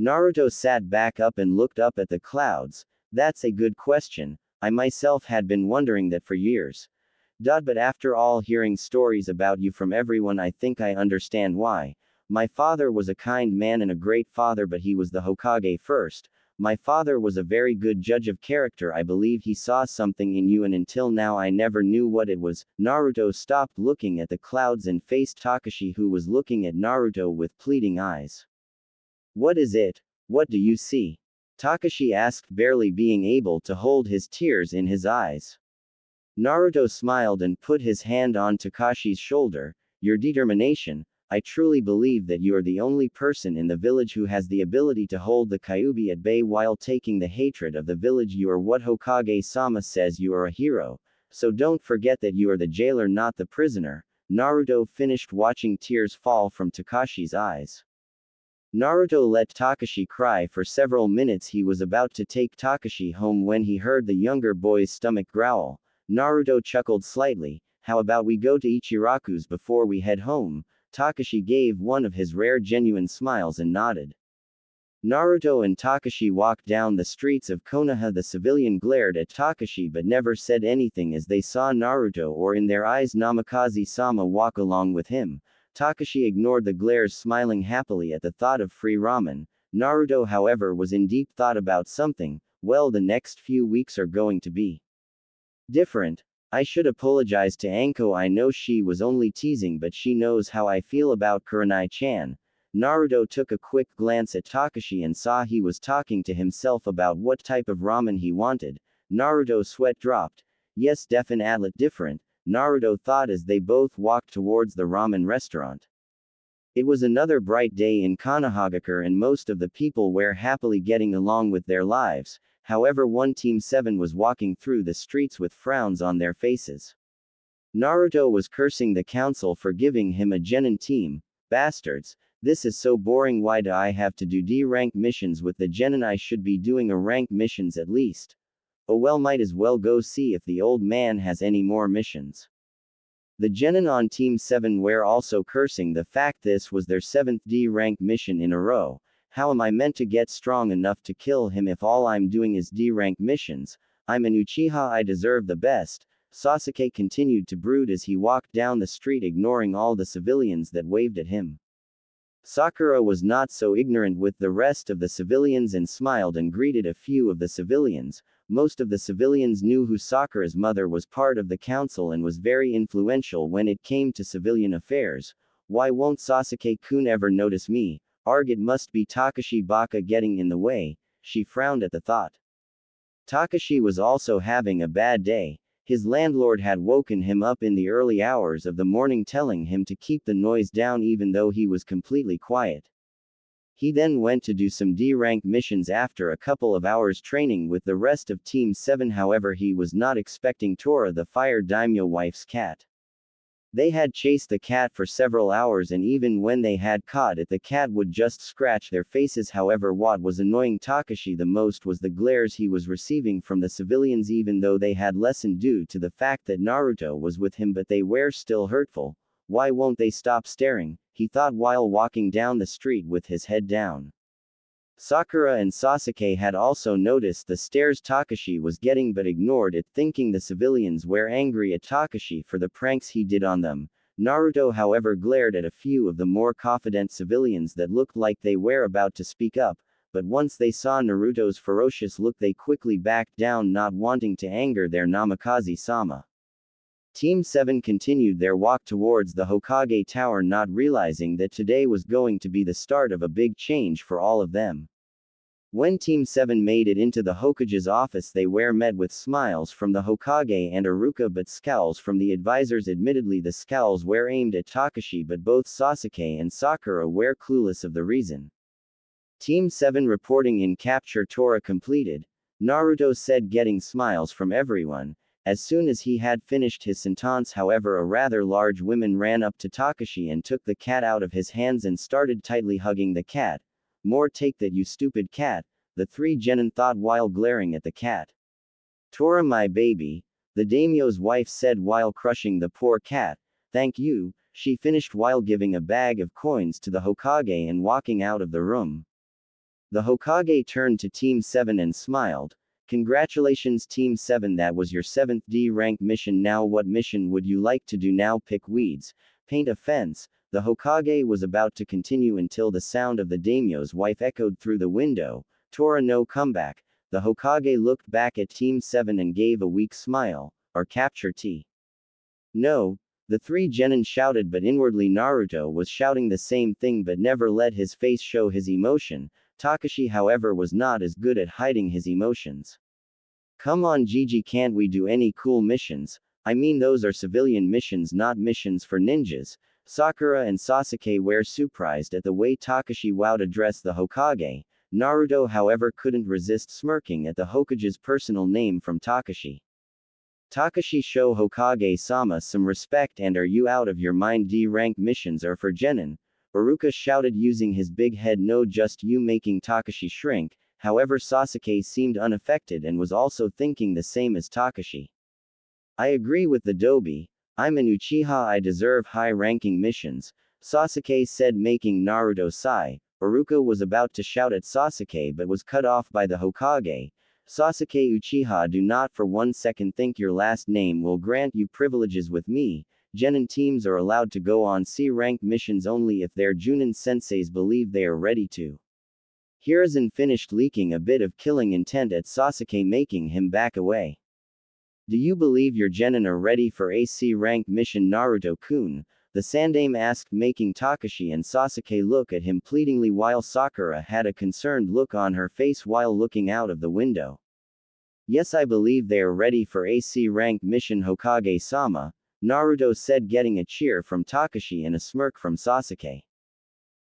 Naruto sat back up and looked up at the clouds. That's a good question. I myself had been wondering that for years. But after all, hearing stories about you from everyone, I think I understand why. My father was a kind man and a great father, but he was the Hokage first. My father was a very good judge of character. I believe he saw something in you, and until now I never knew what it was. Naruto stopped looking at the clouds and faced Takashi, who was looking at Naruto with pleading eyes. What is it? What do you see? Takashi asked, barely being able to hold his tears in his eyes. Naruto smiled and put his hand on Takashi's shoulder. Your determination. I truly believe that you are the only person in the village who has the ability to hold the Kyuubi at bay while taking the hatred of the village. You are what Hokage-sama says. You are a hero. So don't forget that you are the jailer, not the prisoner. Naruto finished, watching tears fall from Takashi's eyes. Naruto let Takashi cry for several minutes. He was about to take Takashi home when he heard the younger boy's stomach growl. Naruto chuckled slightly. How about we go to Ichiraku's before we head home? Takashi gave one of his rare genuine smiles and nodded. Naruto and Takashi walked down the streets of Konoha. The civilian glared at Takashi but never said anything as they saw Naruto, or in their eyes Namikaze-sama, walk along with him. Takashi ignored the glares, smiling happily at the thought of free ramen. Naruto however was in deep thought about something. Well, the next few weeks are going to be different. I should apologize to Anko. I know she was only teasing, but she knows how I feel about Kurenai-chan. Naruto took a quick glance at Takashi and saw he was talking to himself about what type of ramen he wanted. Naruto's sweat dropped. Yes, definitely different, Naruto thought as they both walked towards the ramen restaurant. It was another bright day in Konohagakure and most of the people were happily getting along with their lives. However, one Team 7 was walking through the streets with frowns on their faces. Naruto was cursing the council for giving him a genin team. Bastards. This is so boring. Why do I have to do D-rank missions with the genin? I should be doing a rank missions at least. Oh well, might as well go see if the old man has any more missions. The genin on Team 7 were also cursing the fact this was their 7th D-rank mission in a row. How am I meant to get strong enough to kill him if all I'm doing is D-rank missions? I'm an Uchiha, I deserve the best. Sasuke continued to brood as he walked down the street, ignoring all the civilians that waved at him. Sakura was not so ignorant with the rest of the civilians and smiled and greeted a few of the civilians. Most of the civilians knew who Sakura's mother was, part of the council, and was very influential when it came to civilian affairs. Why won't Sasuke-kun ever notice me? Arg, it must be Takashi Baka getting in the way. She frowned at the thought. Takashi was also having a bad day. His landlord had woken him up in the early hours of the morning, telling him to keep the noise down even though he was completely quiet. He then went to do some D-rank missions after a couple of hours training with the rest of Team 7. However, he was not expecting Tora, the fire daimyo wife's cat. They had chased the cat for several hours, and even when they had caught it, the cat would just scratch their faces. However, what was annoying Takashi the most was the glares he was receiving from the civilians, even though they had lessened due to the fact that Naruto was with him, but they were still hurtful. Why won't they stop staring? He thought while walking down the street with his head down. Sakura and Sasuke had also noticed the stares Takashi was getting but ignored it, thinking the civilians were angry at Takashi for the pranks he did on them. Naruto, however, glared at a few of the more confident civilians that looked like they were about to speak up, but once they saw Naruto's ferocious look, they quickly backed down, not wanting to anger their Namikaze-sama. Team 7 continued their walk towards the Hokage Tower, not realizing that today was going to be the start of a big change for all of them. When Team 7 made it into the Hokage's office, they were met with smiles from the Hokage and Iruka but scowls from the advisors. Admittedly, the scowls were aimed at Takashi, but both Sasuke and Sakura were clueless of the reason. Team 7 reporting in capture Tora completed, Naruto said, getting smiles from everyone. As soon as he had finished his sentence, however, a rather large woman ran up to Takashi and took the cat out of his hands and started tightly hugging the cat. More take that, you stupid cat, the three genin thought while glaring at the cat. Tora, my baby, the daimyo's wife said while crushing the poor cat. Thank you, she finished while giving a bag of coins to the Hokage and walking out of the room. The Hokage turned to Team 7 and smiled. Congratulations Team 7, that was your 7th D-rank mission. Now what mission would you like to do now? Pick weeds, paint a fence. The Hokage was about to continue until the sound of the daimyo's wife echoed through the window. Tora, no comeback. The Hokage looked back at Team 7 and gave a weak smile. Or capture T. No. The three genin shouted, but inwardly Naruto was shouting the same thing but never let his face show his emotion. Takashi, however, was not as good at hiding his emotions. Come on Gigi, can't we do any cool missions? I mean, those are civilian missions, not missions for ninjas. Sakura and Sasuke were surprised at the way Takashi would address the Hokage. Naruto, however, couldn't resist smirking at the Hokage's personal name from Takashi. Takashi, show Hokage-sama some respect, and are you out of your mind? D-rank missions are for genin. Iruka shouted using his big head. No, just you, making Takashi shrink. However, Sasuke seemed unaffected and was also thinking the same as Takashi. I agree with the Dobi. I'm an Uchiha, I deserve high-ranking missions, Sasuke said, making Naruto sigh. Iruka was about to shout at Sasuke but was cut off by the Hokage. Sasuke, Uchiha, do not for 1 second think your last name will grant you privileges with me. Genin teams are allowed to go on C-rank missions only if their Jounin senseis believe they are ready to. Hiruzen finished leaking a bit of killing intent at Sasuke, making him back away. Do you believe your genin are ready for AC rank mission, Naruto-kun? The Sandaime asked, making Takashi and Sasuke look at him pleadingly while Sakura had a concerned look on her face while looking out of the window. Yes, I believe they are ready for AC rank mission, Hokage-sama, Naruto said, getting a cheer from Takashi and a smirk from Sasuke.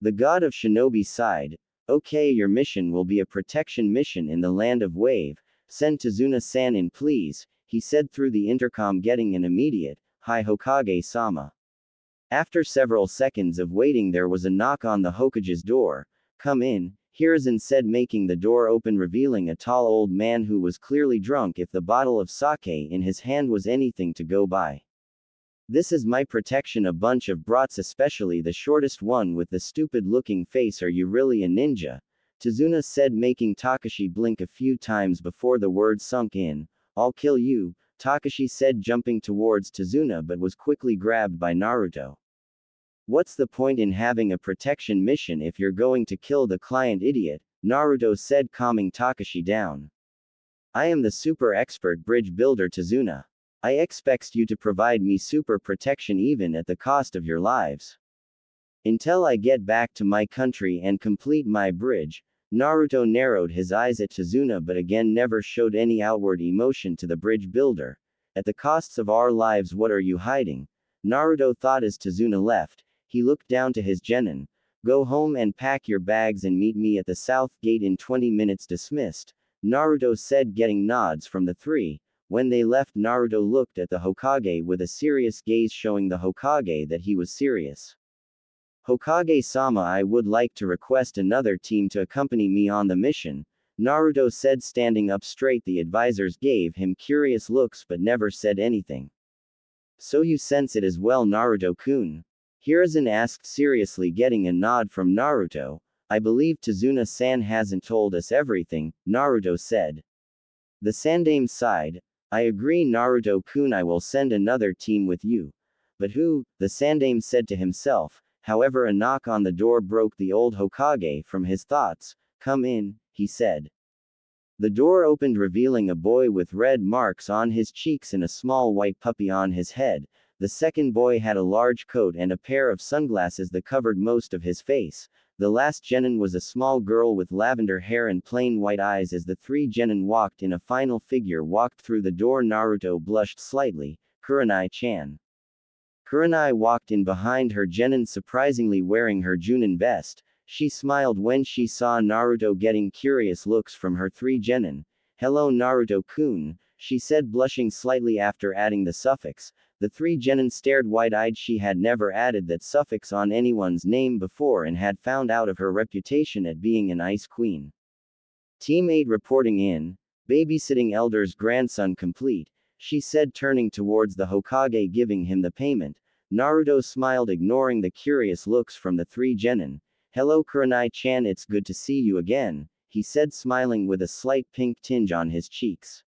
The god of shinobi sighed. Okay, your mission will be a protection mission in the land of Wave. Send Tazuna-san in please, he said through the intercom, getting an immediate, "Hi Hokage-sama." After several seconds of waiting, there was a knock on the Hokage's door. Come in, Hiruzen said, making the door open, revealing a tall old man who was clearly drunk, if the bottle of sake in his hand was anything to go by. This is my protection, a bunch of brats, especially the shortest one with the stupid-looking face. Are you really a ninja? Tazuna said, making Takashi blink a few times before the words sunk in. I'll kill you, Takashi said, jumping towards Tazuna, but was quickly grabbed by Naruto. What's the point in having a protection mission if you're going to kill the client, idiot? Naruto said, calming Takashi down. I am the super expert bridge builder, Tazuna. I expect you to provide me super protection even at the cost of your lives. Until I get back to my country and complete my bridge. Naruto narrowed his eyes at Tazuna but again never showed any outward emotion to the bridge builder. At the costs of our lives, what are you hiding? Naruto thought as Tazuna left. He looked down to his genin. Go home and pack your bags and meet me at the south gate in 20 minutes. Dismissed, Naruto said, getting nods from the three. When they left, Naruto looked at the Hokage with a serious gaze, showing the Hokage that he was serious. Hokage-sama, I would like to request another team to accompany me on the mission, Naruto said, standing up straight. The advisors gave him curious looks but never said anything. So you sense it as well, Naruto-kun? Hiruzen asked seriously, getting a nod from Naruto. I believe Tazuna-san hasn't told us everything, Naruto said. The Sandaime sighed. I agree, Naruto-kun, I will send another team with you. But who? The Sandaime said to himself. However, a knock on the door broke the old Hokage from his thoughts. Come in, he said. The door opened, revealing a boy with red marks on his cheeks and a small white puppy on his head. The second boy had a large coat and a pair of sunglasses that covered most of his face. The last genin was a small girl with lavender hair and plain white eyes. As the three genin walked in, a final figure walked through the door. Naruto blushed slightly. Kurenai-chan. Kurenai walked in behind her genin, surprisingly wearing her Jounin vest. She smiled when she saw Naruto, getting curious looks from her three genin. Hello, Naruto-kun, she said, blushing slightly after adding the suffix. The three genin stared wide-eyed. She had never added that suffix on anyone's name before and had found out of her reputation at being an ice queen. Team 8 reporting in. Babysitting elder's grandson complete, she said, turning towards the Hokage, giving him the payment. Naruto smiled, ignoring the curious looks from the three genin. Hello, Kurenai-chan, it's good to see you again, he said, smiling with a slight pink tinge on his cheeks.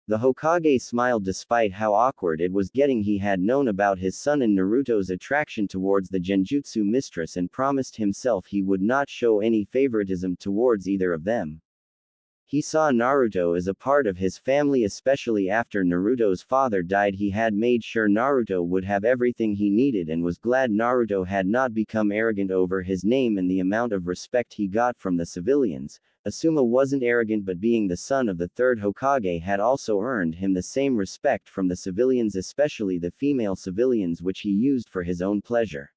The Hokage smiled despite how awkward it was getting. He had known about his son and Naruto's attraction towards the Genjutsu mistress and promised himself he would not show any favoritism towards either of them. He saw Naruto as a part of his family, especially after Naruto's father died. He had made sure Naruto would have everything he needed and was glad Naruto had not become arrogant over his name and the amount of respect he got from the civilians. Asuma wasn't arrogant, but being the son of the third Hokage had also earned him the same respect from the civilians, especially the female civilians, which he used for his own pleasure.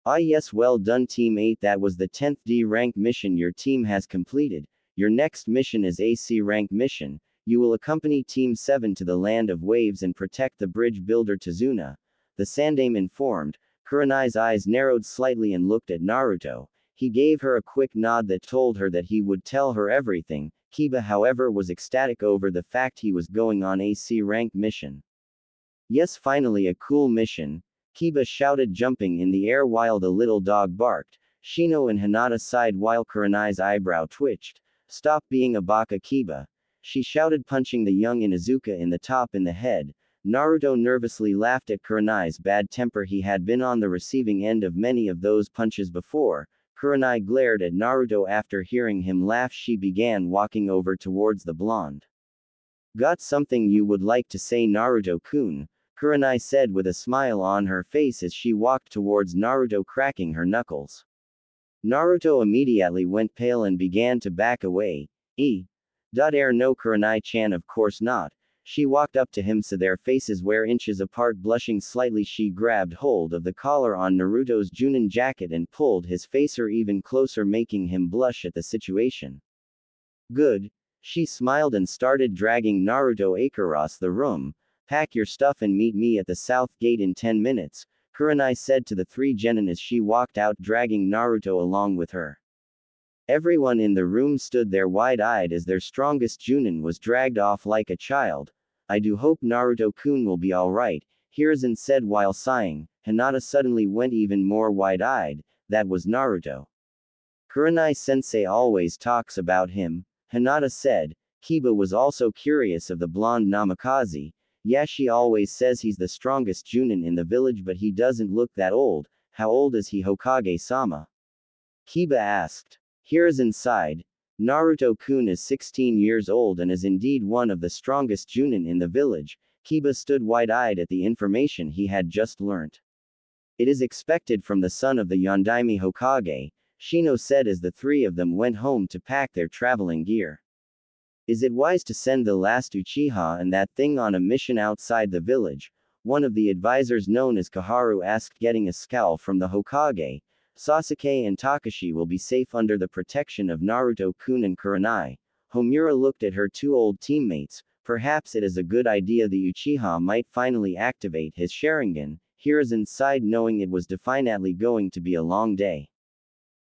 Ah yes, well done Team 8, that was the 10th D rank mission your team has completed. Your next mission is AC rank mission. You will accompany Team 7 to the land of waves and protect the bridge builder Tazuna, the Sandaime informed. Kurenai's eyes narrowed slightly and looked at Naruto. He gave her a quick nod that told her that he would tell her everything. Kiba, however, was ecstatic over the fact he was going on AC rank mission. Yes, finally a cool mission, Kiba shouted, jumping in the air while the little dog barked. Shino and Hinata sighed while Kurenai's eyebrow twitched. Stop being a baka, Kiba, she shouted, punching the young Inuzuka in the top in the head. Naruto nervously laughed at Kurenai's bad temper. He had been on the receiving end of many of those punches before. Kurenai glared at Naruto. After hearing him laugh, she began walking over towards the blonde. Got something you would like to say, Naruto-kun? Kurenai said with a smile on her face as she walked towards Naruto, cracking her knuckles. Naruto immediately went pale and began to back away. No, Kurenai-chan, of course not. She walked up to him so their faces were inches apart. Blushing slightly, she grabbed hold of the collar on Naruto's Jounin jacket and pulled his facer even closer, making him blush at the situation. Good. She smiled and started dragging Naruto across the room. Pack your stuff and meet me at the south gate in 10 minutes, Kurenai said to the three genin as she walked out, dragging Naruto along with her. Everyone in the room stood there wide-eyed as their strongest Jounin was dragged off like a child. I do hope Naruto-kun will be alright, Hiruzen said while sighing. Hinata suddenly went even more wide-eyed. That was Naruto. Kurenai-sensei always talks about him, Hinata said. Kiba was also curious of the blonde Namikaze. Yeah, she always says he's the strongest Jounin in the village, but he doesn't look that old. How old is he, Hokage-sama? Kiba asked. Hiruzen sighed. Naruto-kun is 16 years old and is indeed one of the strongest Jounin in the village. Kiba stood wide-eyed at the information he had just learnt. It is expected from the son of the Yondaime Hokage, Shino said as the three of them went home to pack their traveling gear. Is it wise to send the last Uchiha and that thing on a mission outside the village? One of the advisors known as Kaharu asked, getting a scowl from the Hokage. Sasuke and Takashi will be safe under the protection of Naruto-kun and Kurenai. Homura looked at her two old teammates. Perhaps it is a good idea the Uchiha might finally activate his Sharingan. Hiruzen sighed, knowing it was definitely going to be a long day.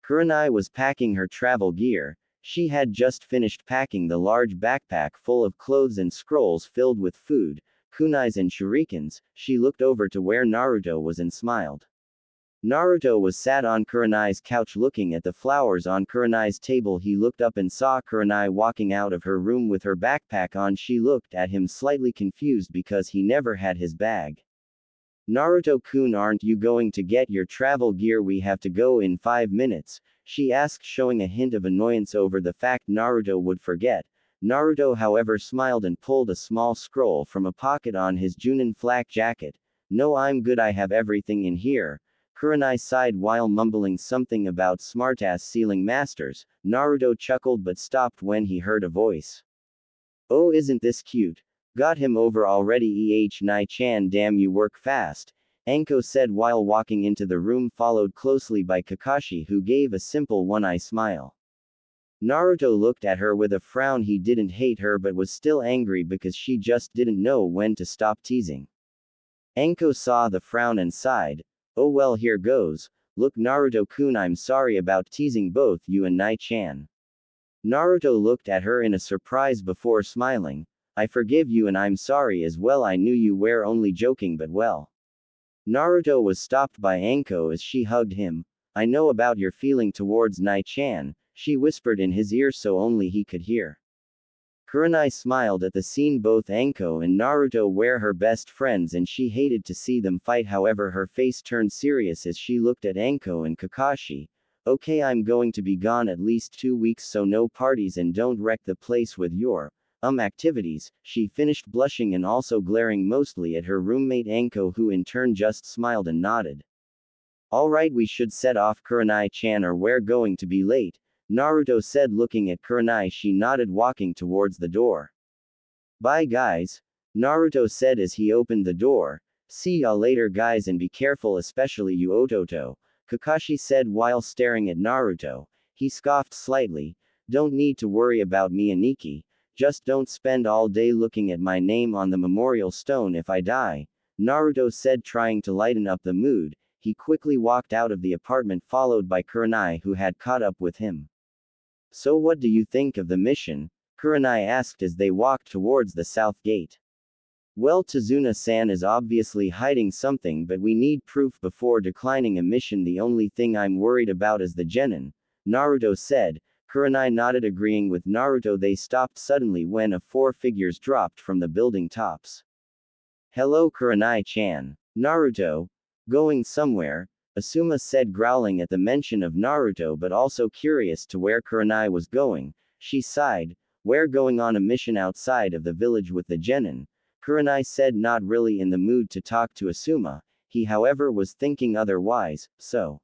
Kurenai was packing her travel gear. She had just finished packing the large backpack full of clothes and scrolls filled with food, kunais and shurikens. She looked over to where Naruto was and smiled. Naruto was sat on Kurenai's couch looking at the flowers on Kurenai's table. He looked up and saw Kurenai walking out of her room with her backpack on. She looked at him slightly confused because he never had his bag. Naruto-kun, aren't you going to get your travel gear? We have to go in 5 minutes, she asked, showing a hint of annoyance over the fact Naruto would forget. Naruto, however, smiled and pulled a small scroll from a pocket on his Jounin flak jacket. No, I'm good, I have everything in here. Kurenai sighed while mumbling something about smartass sealing masters. Naruto chuckled but stopped when he heard a voice. Oh, isn't this cute? Got him over already, Nai-chan, damn, you work fast, Anko said while walking into the room, followed closely by Kakashi, who gave a simple one-eye smile. Naruto looked at her with a frown. He didn't hate her but was still angry because she just didn't know when to stop teasing. Anko saw the frown and sighed. Oh well, here goes. Look, Naruto-kun, I'm sorry about teasing both you and Nai-chan. Naruto looked at her in a surprise before smiling. I forgive you and I'm sorry as well, I knew you were only joking, but well. Naruto was stopped by Anko as she hugged him. I know about your feeling towards Nai-chan, she whispered in his ear so only he could hear. Kurenai smiled at the scene. Both Anko and Naruto were her best friends and she hated to see them fight. However, her face turned serious as she looked at Anko and Kakashi. Okay, I'm going to be gone at least 2 weeks, so no parties and don't wreck the place with your activities, she finished, blushing and also glaring mostly at her roommate Anko, who in turn just smiled and nodded. Alright, we should set off, Kurenai-chan, or we're going to be late, Naruto said looking at Kurenai. She nodded, walking towards the door. Bye guys, Naruto said as he opened the door. See ya later guys, and be careful, especially you Ototo, Kakashi said while staring at Naruto. He scoffed slightly. Don't need to worry about me, Aniki. Just don't spend all day looking at my name on the memorial stone if I die, Naruto said, trying to lighten up the mood. He quickly walked out of the apartment, followed by Kurenai, who had caught up with him. So what do you think of the mission? Kurenai asked as they walked towards the south gate. Well, Tazuna-san is obviously hiding something, but we need proof before declining a mission. The only thing I'm worried about is the genin, Naruto said. Kurenai nodded, agreeing with Naruto. They stopped suddenly when 4 figures dropped from the building tops. Hello, Kurenai-chan. Naruto. Going somewhere? Asuma said, growling at the mention of Naruto but also curious to where Kurenai was going. She sighed. We're going on a mission outside of the village with the genin. Kurenai said, not really in the mood to talk to Asuma. He however was thinking otherwise, so.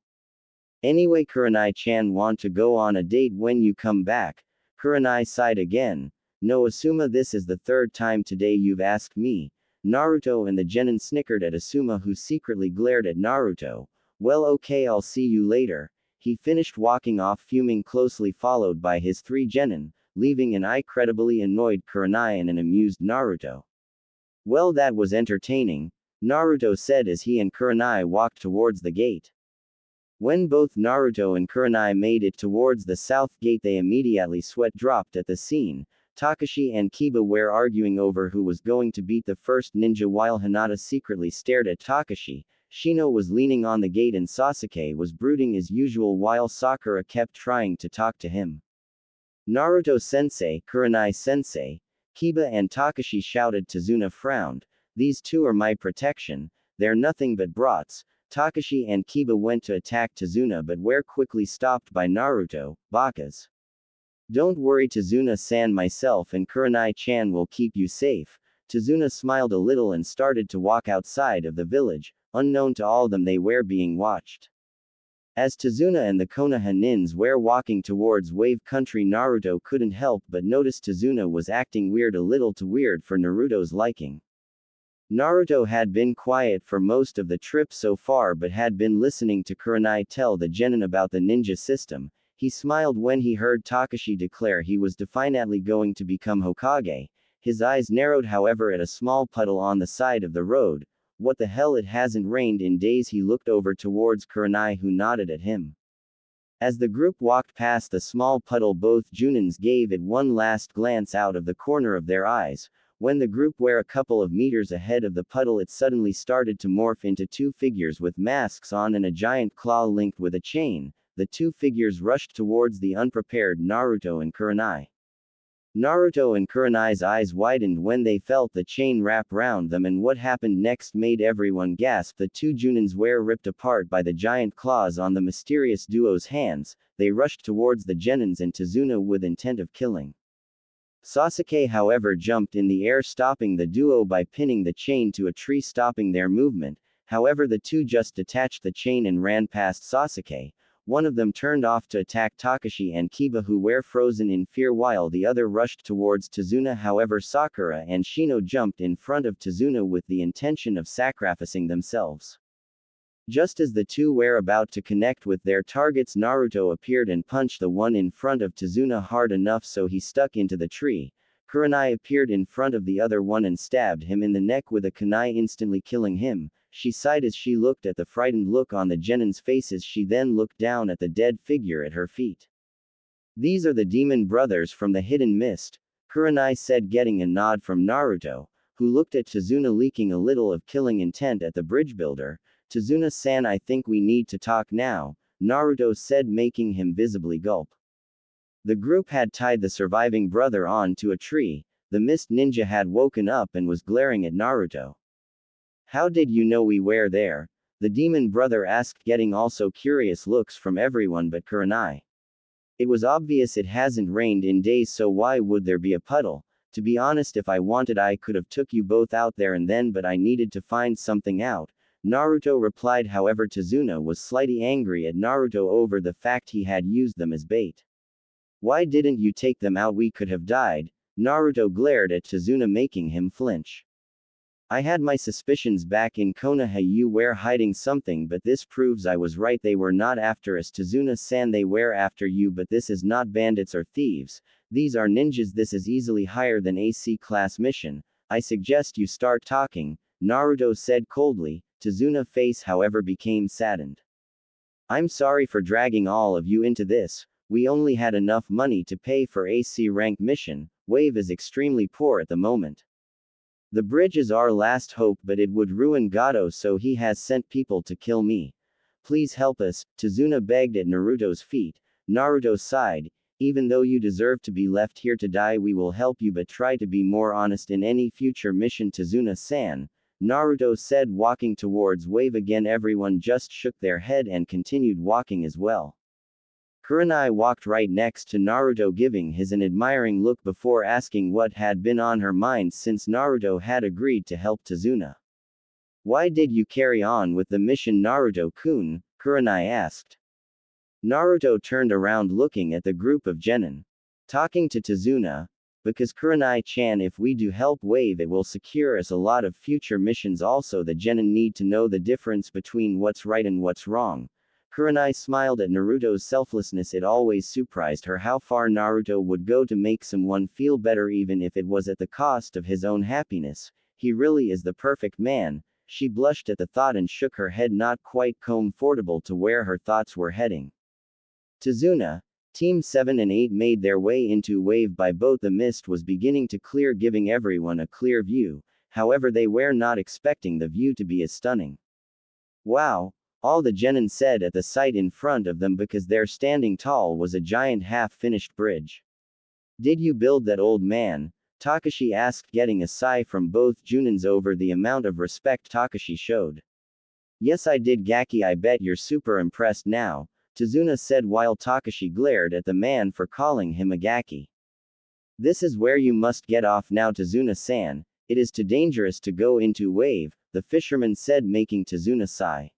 Anyway, Kurenai-chan want to go on a date when you come back. Kurenai sighed again. No, Asuma, this is the third time today you've asked me. Naruto and the genin snickered at Asuma, who secretly glared at Naruto. Well, okay, I'll see you later. He finished walking off, fuming, closely followed by his three genin, leaving an incredibly annoyed Kurenai and an amused Naruto. Well, that was entertaining, Naruto said as he and Kurenai walked towards the gate. When both Naruto and Kurenai made it towards the south gate, they immediately sweat dropped at the scene. Takashi and Kiba were arguing over who was going to beat the first ninja while Hinata secretly stared at Takashi. Shino was leaning on the gate and Sasuke was brooding as usual while Sakura kept trying to talk to him. Naruto-sensei, Kurenai-sensei. Kiba and Takashi shouted. Tazuna frowned. These two are my protection, they're nothing but brats. Takashi and Kiba went to attack Tazuna but were quickly stopped by Naruto. Bakas. Don't worry, Tazuna-san, myself and Kurenai-chan will keep you safe. Tazuna smiled a little and started to walk outside of the village. Unknown to all of them, they were being watched. As Tazuna and the Konoha nins were walking towards Wave Country, Naruto couldn't help but notice Tazuna was acting weird, a little too weird for Naruto's liking. Naruto had been quiet for most of the trip so far but had been listening to Kurenai tell the genin about the ninja system. He smiled when he heard Takashi declare he was definitely going to become Hokage. His eyes narrowed however at a small puddle on the side of the road. What the hell, it hasn't rained in days. He looked over towards Kurenai, who nodded at him. As the group walked past the small puddle, both Jounins gave it one last glance out of the corner of their eyes. When the group were a couple of meters ahead of the puddle, it suddenly started to morph into two figures with masks on and a giant claw linked with a chain. The two figures rushed towards the unprepared Naruto and Kurenai. Naruto and Kurenai's eyes widened when they felt the chain wrap round them, and what happened next made everyone gasp. The two Jounins were ripped apart by the giant claws on the mysterious duo's hands. They rushed towards the genins and Tazuna with intent of killing. Sasuke however jumped in the air, stopping the duo by pinning the chain to a tree, stopping their movement. However, the two just detached the chain and ran past Sasuke. One of them turned off to attack Takashi and Kiba, who were frozen in fear, while the other rushed towards Tazuna. However, Sakura and Shino jumped in front of Tazuna with the intention of sacrificing themselves. Just as the two were about to connect with their targets, Naruto appeared and punched the one in front of Tazuna hard enough so he stuck into the tree. Kurenai appeared in front of the other one and stabbed him in the neck with a kunai, instantly killing him. She sighed as she looked at the frightened look on the genins' faces. She then looked down at the dead figure at her feet. These are the demon brothers from the hidden mist, Kurenai said, getting a nod from Naruto, who looked at Tazuna, leaking a little of killing intent at the bridge builder. Tazuna-san, I think we need to talk now, Naruto said, making him visibly gulp. The group had tied the surviving brother on to a tree. The mist ninja had woken up and was glaring at Naruto. How did you know we were there? The demon brother asked, getting also curious looks from everyone but Kurenai. It was obvious it hasn't rained in days, so why would there be a puddle? To be honest, if I wanted I could have took you both out there and then, but I needed to find something out, Naruto replied. However, Tazuna was slightly angry at Naruto over the fact he had used them as bait. Why didn't you take them out? We could have died. Naruto glared at Tazuna, making him flinch. I had my suspicions back in Konoha you were hiding something, but this proves I was right. They were not after us, Tazuna-san, they were after you, but this is not bandits or thieves. These are ninjas. This is easily higher than a C-class mission. I suggest you start talking, Naruto said coldly. Tazuna's face however became saddened. I'm sorry for dragging all of you into this. We only had enough money to pay for a C-rank mission. Wave is extremely poor at the moment. The bridge is our last hope, but it would ruin Gato, so he has sent people to kill me. Please help us, Tazuna begged at Naruto's feet. Naruto sighed. Even though you deserve to be left here to die, we will help you, but try to be more honest in any future mission, Tazuna-san. Naruto said, walking towards Wave again. Everyone just shook their head and continued walking as well. Kurenai walked right next to Naruto, giving his an admiring look before asking what had been on her mind since Naruto had agreed to help Tazuna. Why did you carry on with the mission, Naruto-kun? Kurenai asked. Naruto turned around looking at the group of genin. Talking to Tazuna. Because Kurenai-chan, if we do help Wave, it will secure us a lot of future missions. Also, the genin need to know the difference between what's right and what's wrong. Kurenai smiled at Naruto's selflessness. It always surprised her how far Naruto would go to make someone feel better, even if it was at the cost of his own happiness. He really is the perfect man. She blushed at the thought and shook her head, not quite comfortable to where her thoughts were heading. Tazuna. Team 7 and 8 made their way into Wave by boat. The mist was beginning to clear, giving everyone a clear view. However, they were not expecting the view to be as stunning. Wow! All the genin said at the sight in front of them, because there standing tall was a giant half-finished bridge. Did you build that, old man? Takashi asked, getting a sigh from both Jounins over the amount of respect Takashi showed. Yes, I did, Gaki. I bet you're super impressed now, Tazuna said while Takashi glared at the man for calling him a Gaki. This is where you must get off now, Tazuna-san. It is too dangerous to go into Wave, the fisherman said, making Tazuna sigh.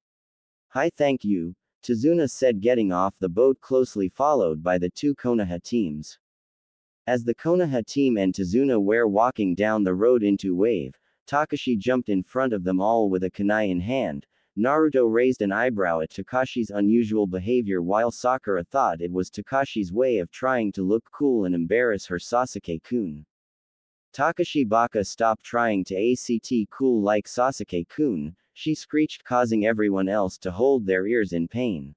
Hi, thank you, Tazuna said, getting off the boat, closely followed by the two Konoha teams. As the Konoha team and Tazuna were walking down the road into Wave, Takashi jumped in front of them all with a kunai in hand. Naruto raised an eyebrow at Takashi's unusual behavior, while Sakura thought it was Takashi's way of trying to look cool and embarrass her Sasuke-kun. Takashi Baka, stop trying to act cool like Sasuke-kun, she screeched, causing everyone else to hold their ears in pain.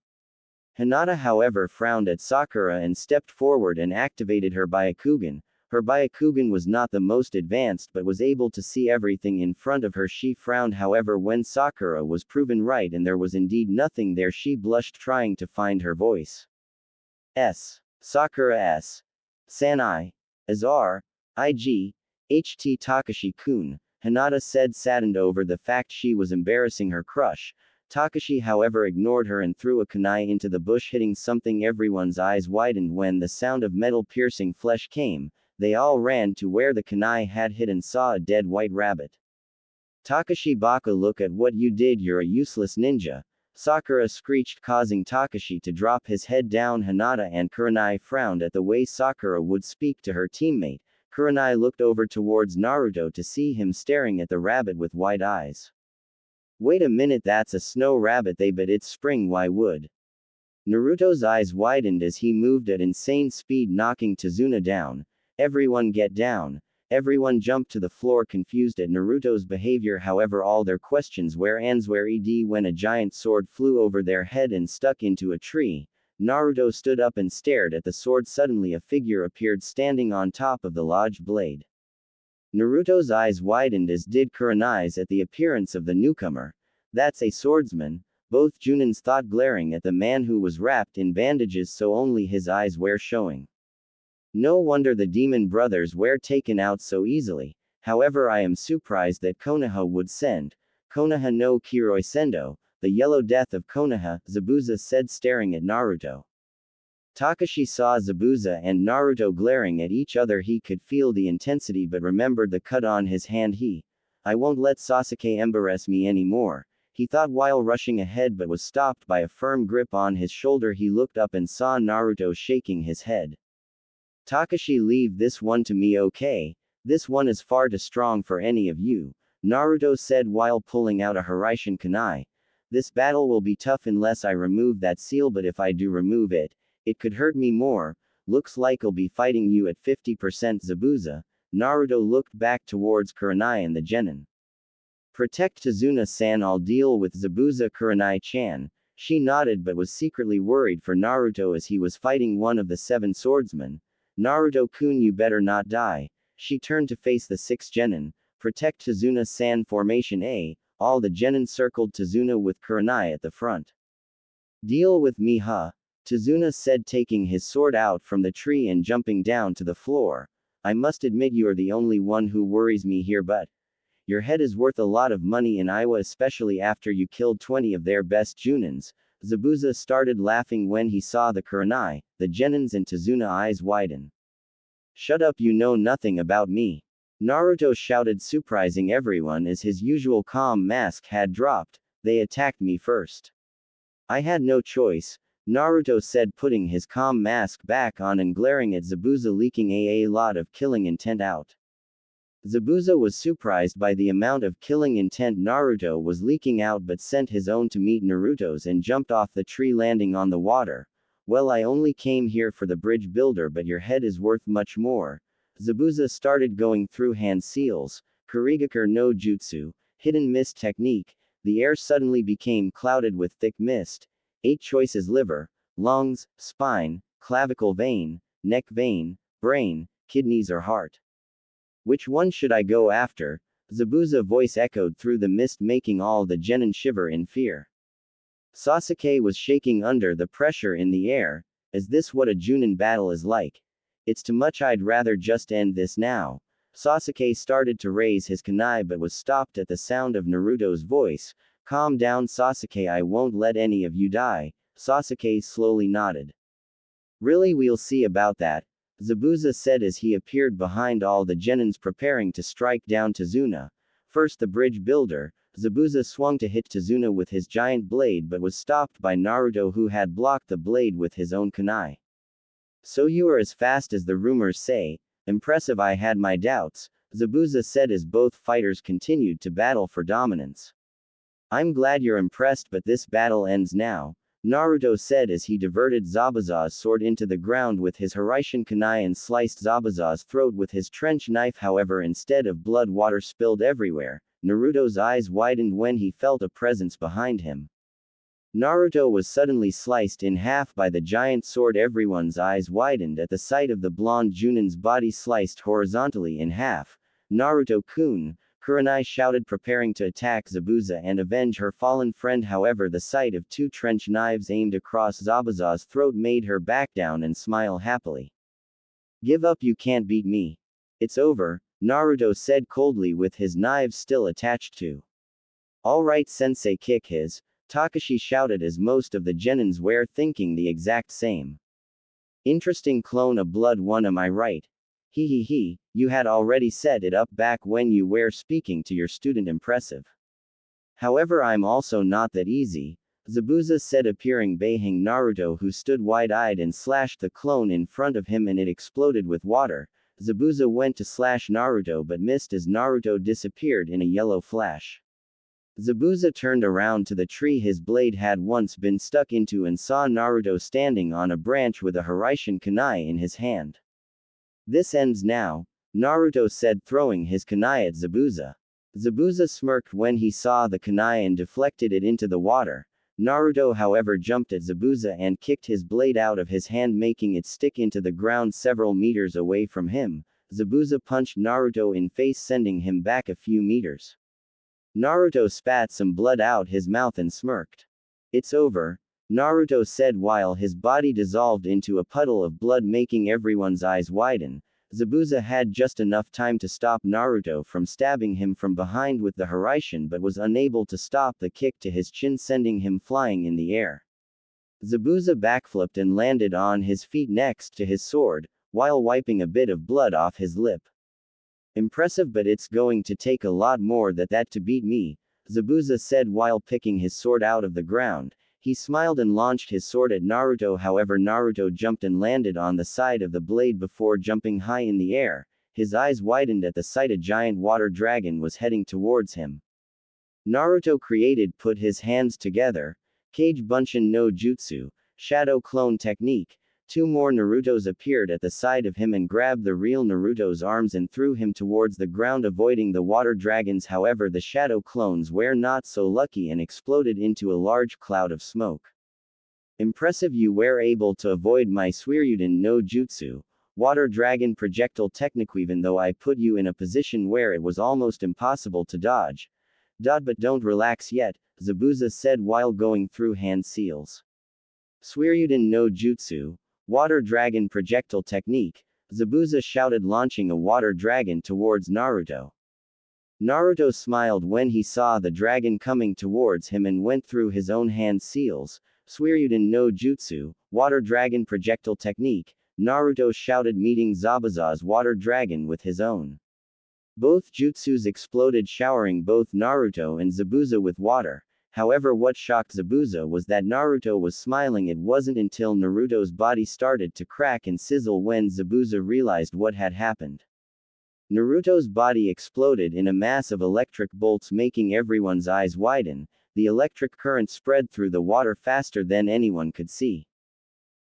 Hinata, however, frowned at Sakura and stepped forward and activated her Byakugan. Her Byakugan was not the most advanced but was able to see everything in front of her. She frowned, however, when Sakura was proven right and there was indeed nothing there. She blushed, trying to find her voice. Sakura S. Sanai. Azar. IG. HT Takashi-kun, Hinata said, saddened over the fact she was embarrassing her crush. Takashi, however, ignored her and threw a kunai into the bush, hitting something. Everyone's eyes widened when the sound of metal piercing flesh came. They all ran to where the kunai had hit and saw a dead white rabbit. Takashi Baka, look at what you did, you're a useless ninja, Sakura screeched, causing Takashi to drop his head down. Hinata and Kurenai frowned at the way Sakura would speak to her teammate. Kurenai looked over towards Naruto to see him staring at the rabbit with wide eyes. Wait a minute, that's a snow rabbit. They bet it's spring. Why would? Naruto's eyes widened as he moved at insane speed, knocking Tazuna down. Everyone get down. Everyone jumped to the floor, confused at Naruto's behavior. However, all their questions were answered when a giant sword flew over their head and stuck into a tree. Naruto stood up and stared at the sword. Suddenly a figure appeared standing on top of the lodged blade. Naruto's eyes widened, as did Kurenai's, at the appearance of the newcomer. That's a swordsman, both Jounins thought, glaring at the man who was wrapped in bandages so only his eyes were showing. No wonder the demon brothers were taken out so easily. However, I am surprised that Konoha would send Konoha no Kiroi Sendo, the yellow death of Konoha, Zabuza said, staring at Naruto. Takashi saw Zabuza and Naruto glaring at each other. He could feel the intensity but remembered the cut on his hand. I won't let Sasuke embarrass me anymore, he thought while rushing ahead, but was stopped by a firm grip on his shoulder. He looked up and saw Naruto shaking his head. Takashi, leave this one to me, okay? This one is far too strong for any of you, Naruto said while pulling out a Hiraishin kunai. This battle will be tough unless I remove that seal, but if I do remove it, it could hurt me more. Looks like I'll be fighting you at 50%, Zabuza. Naruto looked back towards Kurenai and the genin. Protect Tazuna-san, I'll deal with Zabuza. Kurenai-chan. She nodded but was secretly worried for Naruto as he was fighting one of the 7 swordsmen. Naruto-kun, you better not die. She turned to face the 6 genin. Protect Tazuna-san. Formation A. All the genin circled Tazuna with Kurenai at the front. Deal with me, huh? Tazuna said, taking his sword out from the tree and jumping down to the floor. I must admit you're the only one who worries me here, but your head is worth a lot of money in Iowa, especially after you killed 20 of their best Jounins. Zabuza started laughing when he saw the Kurenai, the genins, and Tazuna eyes widen. Shut up, you know nothing about me. Naruto shouted, surprising everyone as his usual calm mask had dropped. They attacked me first. I had no choice, Naruto said, putting his calm mask back on and glaring at Zabuza, leaking a lot of killing intent out. Zabuza was surprised by the amount of killing intent Naruto was leaking out, but sent his own to meet Naruto's and jumped off the tree, landing on the water. Well, I only came here for the bridge builder, but your head is worth much more. Zabuza started going through hand seals, Kurigakure no Jutsu, hidden mist technique. The air suddenly became clouded with thick mist. 8 choices: liver, lungs, spine, clavicle vein, neck vein, brain, kidneys, or heart. Which one should I go after? Zabuza's voice echoed through the mist, making all the genin shiver in fear. Sasuke was shaking under the pressure in the air. Is this what a Jounin battle is like? It's too much, I'd rather just end this now. Sasuke started to raise his kunai but was stopped at the sound of Naruto's voice. Calm down, Sasuke, I won't let any of you die. Sasuke slowly nodded. Really, we'll see about that, Zabuza said as he appeared behind all the genins preparing to strike down Tazuna. First the bridge builder, Zabuza swung to hit Tazuna with his giant blade but was stopped by Naruto, who had blocked the blade with his own kunai. So you are as fast as the rumors say? Impressive, I had my doubts, Zabuza said as both fighters continued to battle for dominance. I'm glad you're impressed, but this battle ends now, Naruto said as he diverted Zabuza's sword into the ground with his Hiraishin kunai and sliced Zabuza's throat with his trench knife. However, instead of blood, water spilled everywhere. Naruto's eyes widened when he felt a presence behind him. Naruto was suddenly sliced in half by the giant sword. Everyone's eyes widened at the sight of the blonde Jounin's body sliced horizontally in half. Naruto-kun, Kurenai shouted, preparing to attack Zabuza and avenge her fallen friend. However, the sight of 2 trench knives aimed across Zabuza's throat made her back down and smile happily. Give up, you can't beat me. It's over, Naruto said coldly with his knives still attached to. Alright sensei, kick his, Takashi shouted as most of the genins were thinking the exact same. Interesting clone of blood one, am I right? He, you had already set it up back when you were speaking to your student. Impressive. However, I'm also not that easy, Zabuza said, appearing behind Naruto, who stood wide-eyed and slashed the clone in front of him and it exploded with water. Zabuza went to slash Naruto but missed as Naruto disappeared in a yellow flash. Zabuza turned around to the tree his blade had once been stuck into and saw Naruto standing on a branch with a Hiraishin kunai in his hand. This ends now, Naruto said, throwing his kunai at Zabuza. Zabuza smirked when he saw the kunai and deflected it into the water. Naruto, however, jumped at Zabuza and kicked his blade out of his hand, making it stick into the ground several meters away from him. Zabuza punched Naruto in face, sending him back a few meters. Naruto spat some blood out his mouth and smirked. It's over, Naruto said while his body dissolved into a puddle of blood, making everyone's eyes widen. Zabuza had just enough time to stop Naruto from stabbing him from behind with the Hiraishin but was unable to stop the kick to his chin, sending him flying in the air. Zabuza backflipped and landed on his feet next to his sword, while wiping a bit of blood off his lip. Impressive, but it's going to take a lot more than that to beat me, Zabuza said while picking his sword out of the ground. He smiled and launched his sword at Naruto. However, Naruto jumped and landed on the side of the blade before jumping high in the air. His eyes widened at the sight a giant water dragon was heading towards him. Naruto put his hands together. Kage Bunshin no Jutsu, Shadow Clone Technique. 2 more Narutos appeared at the side of him and grabbed the real Naruto's arms and threw him towards the ground, avoiding the water dragons. However, the shadow clones were not so lucky and exploded into a large cloud of smoke. Impressive, you were able to avoid my Suiryuden no Jutsu, Water Dragon Projectile Technique, even though I put you in a position where it was almost impossible to dodge. But don't relax yet, Zabuza said while going through hand seals. Suiryuden no Jutsu, Water Dragon Projectile Technique, Zabuza shouted, launching a water dragon towards Naruto. Naruto smiled when he saw the dragon coming towards him and went through his own hand seals. Suiryuden no Jutsu, Water Dragon Projectile Technique, Naruto shouted, meeting Zabuza's water dragon with his own. Both jutsus exploded, showering both Naruto and Zabuza with water. However, what shocked Zabuza was that Naruto was smiling. It wasn't until Naruto's body started to crack and sizzle when Zabuza realized what had happened. Naruto's body exploded in a mass of electric bolts, making everyone's eyes widen. The electric current spread through the water faster than anyone could see.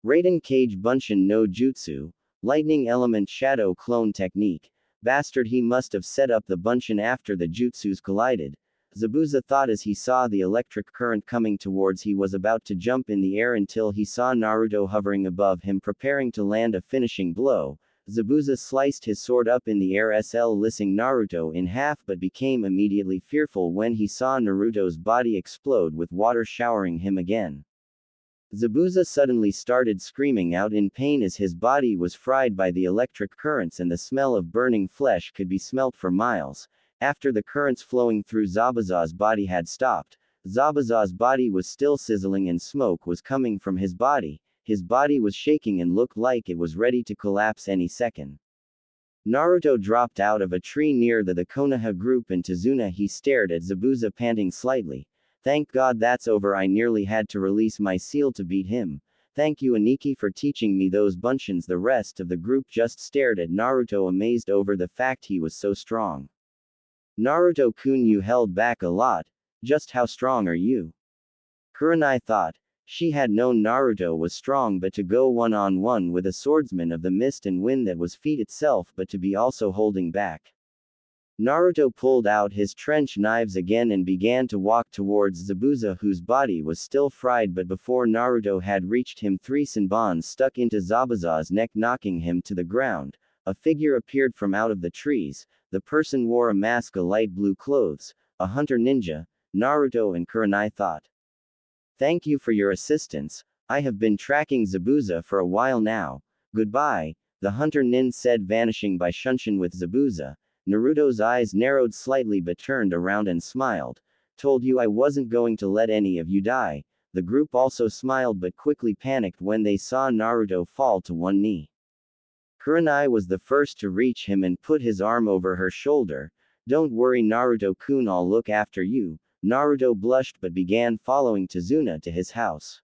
Raiden Kage Bunshin no Jutsu, Lightning Element Shadow Clone Technique. Bastard, he must have set up the Bunshin after the jutsus collided. Zabuza thought as he saw the electric current coming towards. He was about to jump in the air until he saw Naruto hovering above him, preparing to land a finishing blow. Zabuza sliced his sword up in the air, slicing Naruto in half, but became immediately fearful when he saw Naruto's body explode with water showering him again. Zabuza suddenly started screaming out in pain as his body was fried by the electric currents and the smell of burning flesh could be smelt for miles. After the currents flowing through Zabuza's body had stopped, Zabuza's body was still sizzling and smoke was coming from his body. His body was shaking and looked like it was ready to collapse any second. Naruto dropped out of a tree near the Konoha group and Tazuna. He stared at Zabuza, panting slightly. Thank God that's over. I nearly had to release my seal to beat him. Thank you, Aniki, for teaching me those bunshins. The rest of the group just stared at Naruto, amazed over the fact he was so strong. Naruto-kun, you held back a lot. Just how strong are you? Kurenai thought. She had known Naruto was strong, but to go one-on-one with a swordsman of the mist and wind, that was feat itself, but to be also holding back. Naruto pulled out his trench knives again and began to walk towards Zabuza, whose body was still fried, but before Naruto had reached him, 3 senbons stuck into Zabuza's neck, knocking him to the ground. A figure appeared from out of the trees. The person wore a mask, a light blue clothes, a hunter ninja. Naruto and Kurenai thought. Thank you for your assistance. I have been tracking Zabuza for a while now. Goodbye, the hunter nin said, vanishing by Shunshin with Zabuza. Naruto's eyes narrowed slightly but turned around and smiled. Told you I wasn't going to let any of you die. The group also smiled but quickly panicked when they saw Naruto fall to one knee. Kurenai was the first to reach him and put his arm over her shoulder. Don't worry, Naruto-kun, I'll look after you. Naruto blushed but began following Tazuna to his house.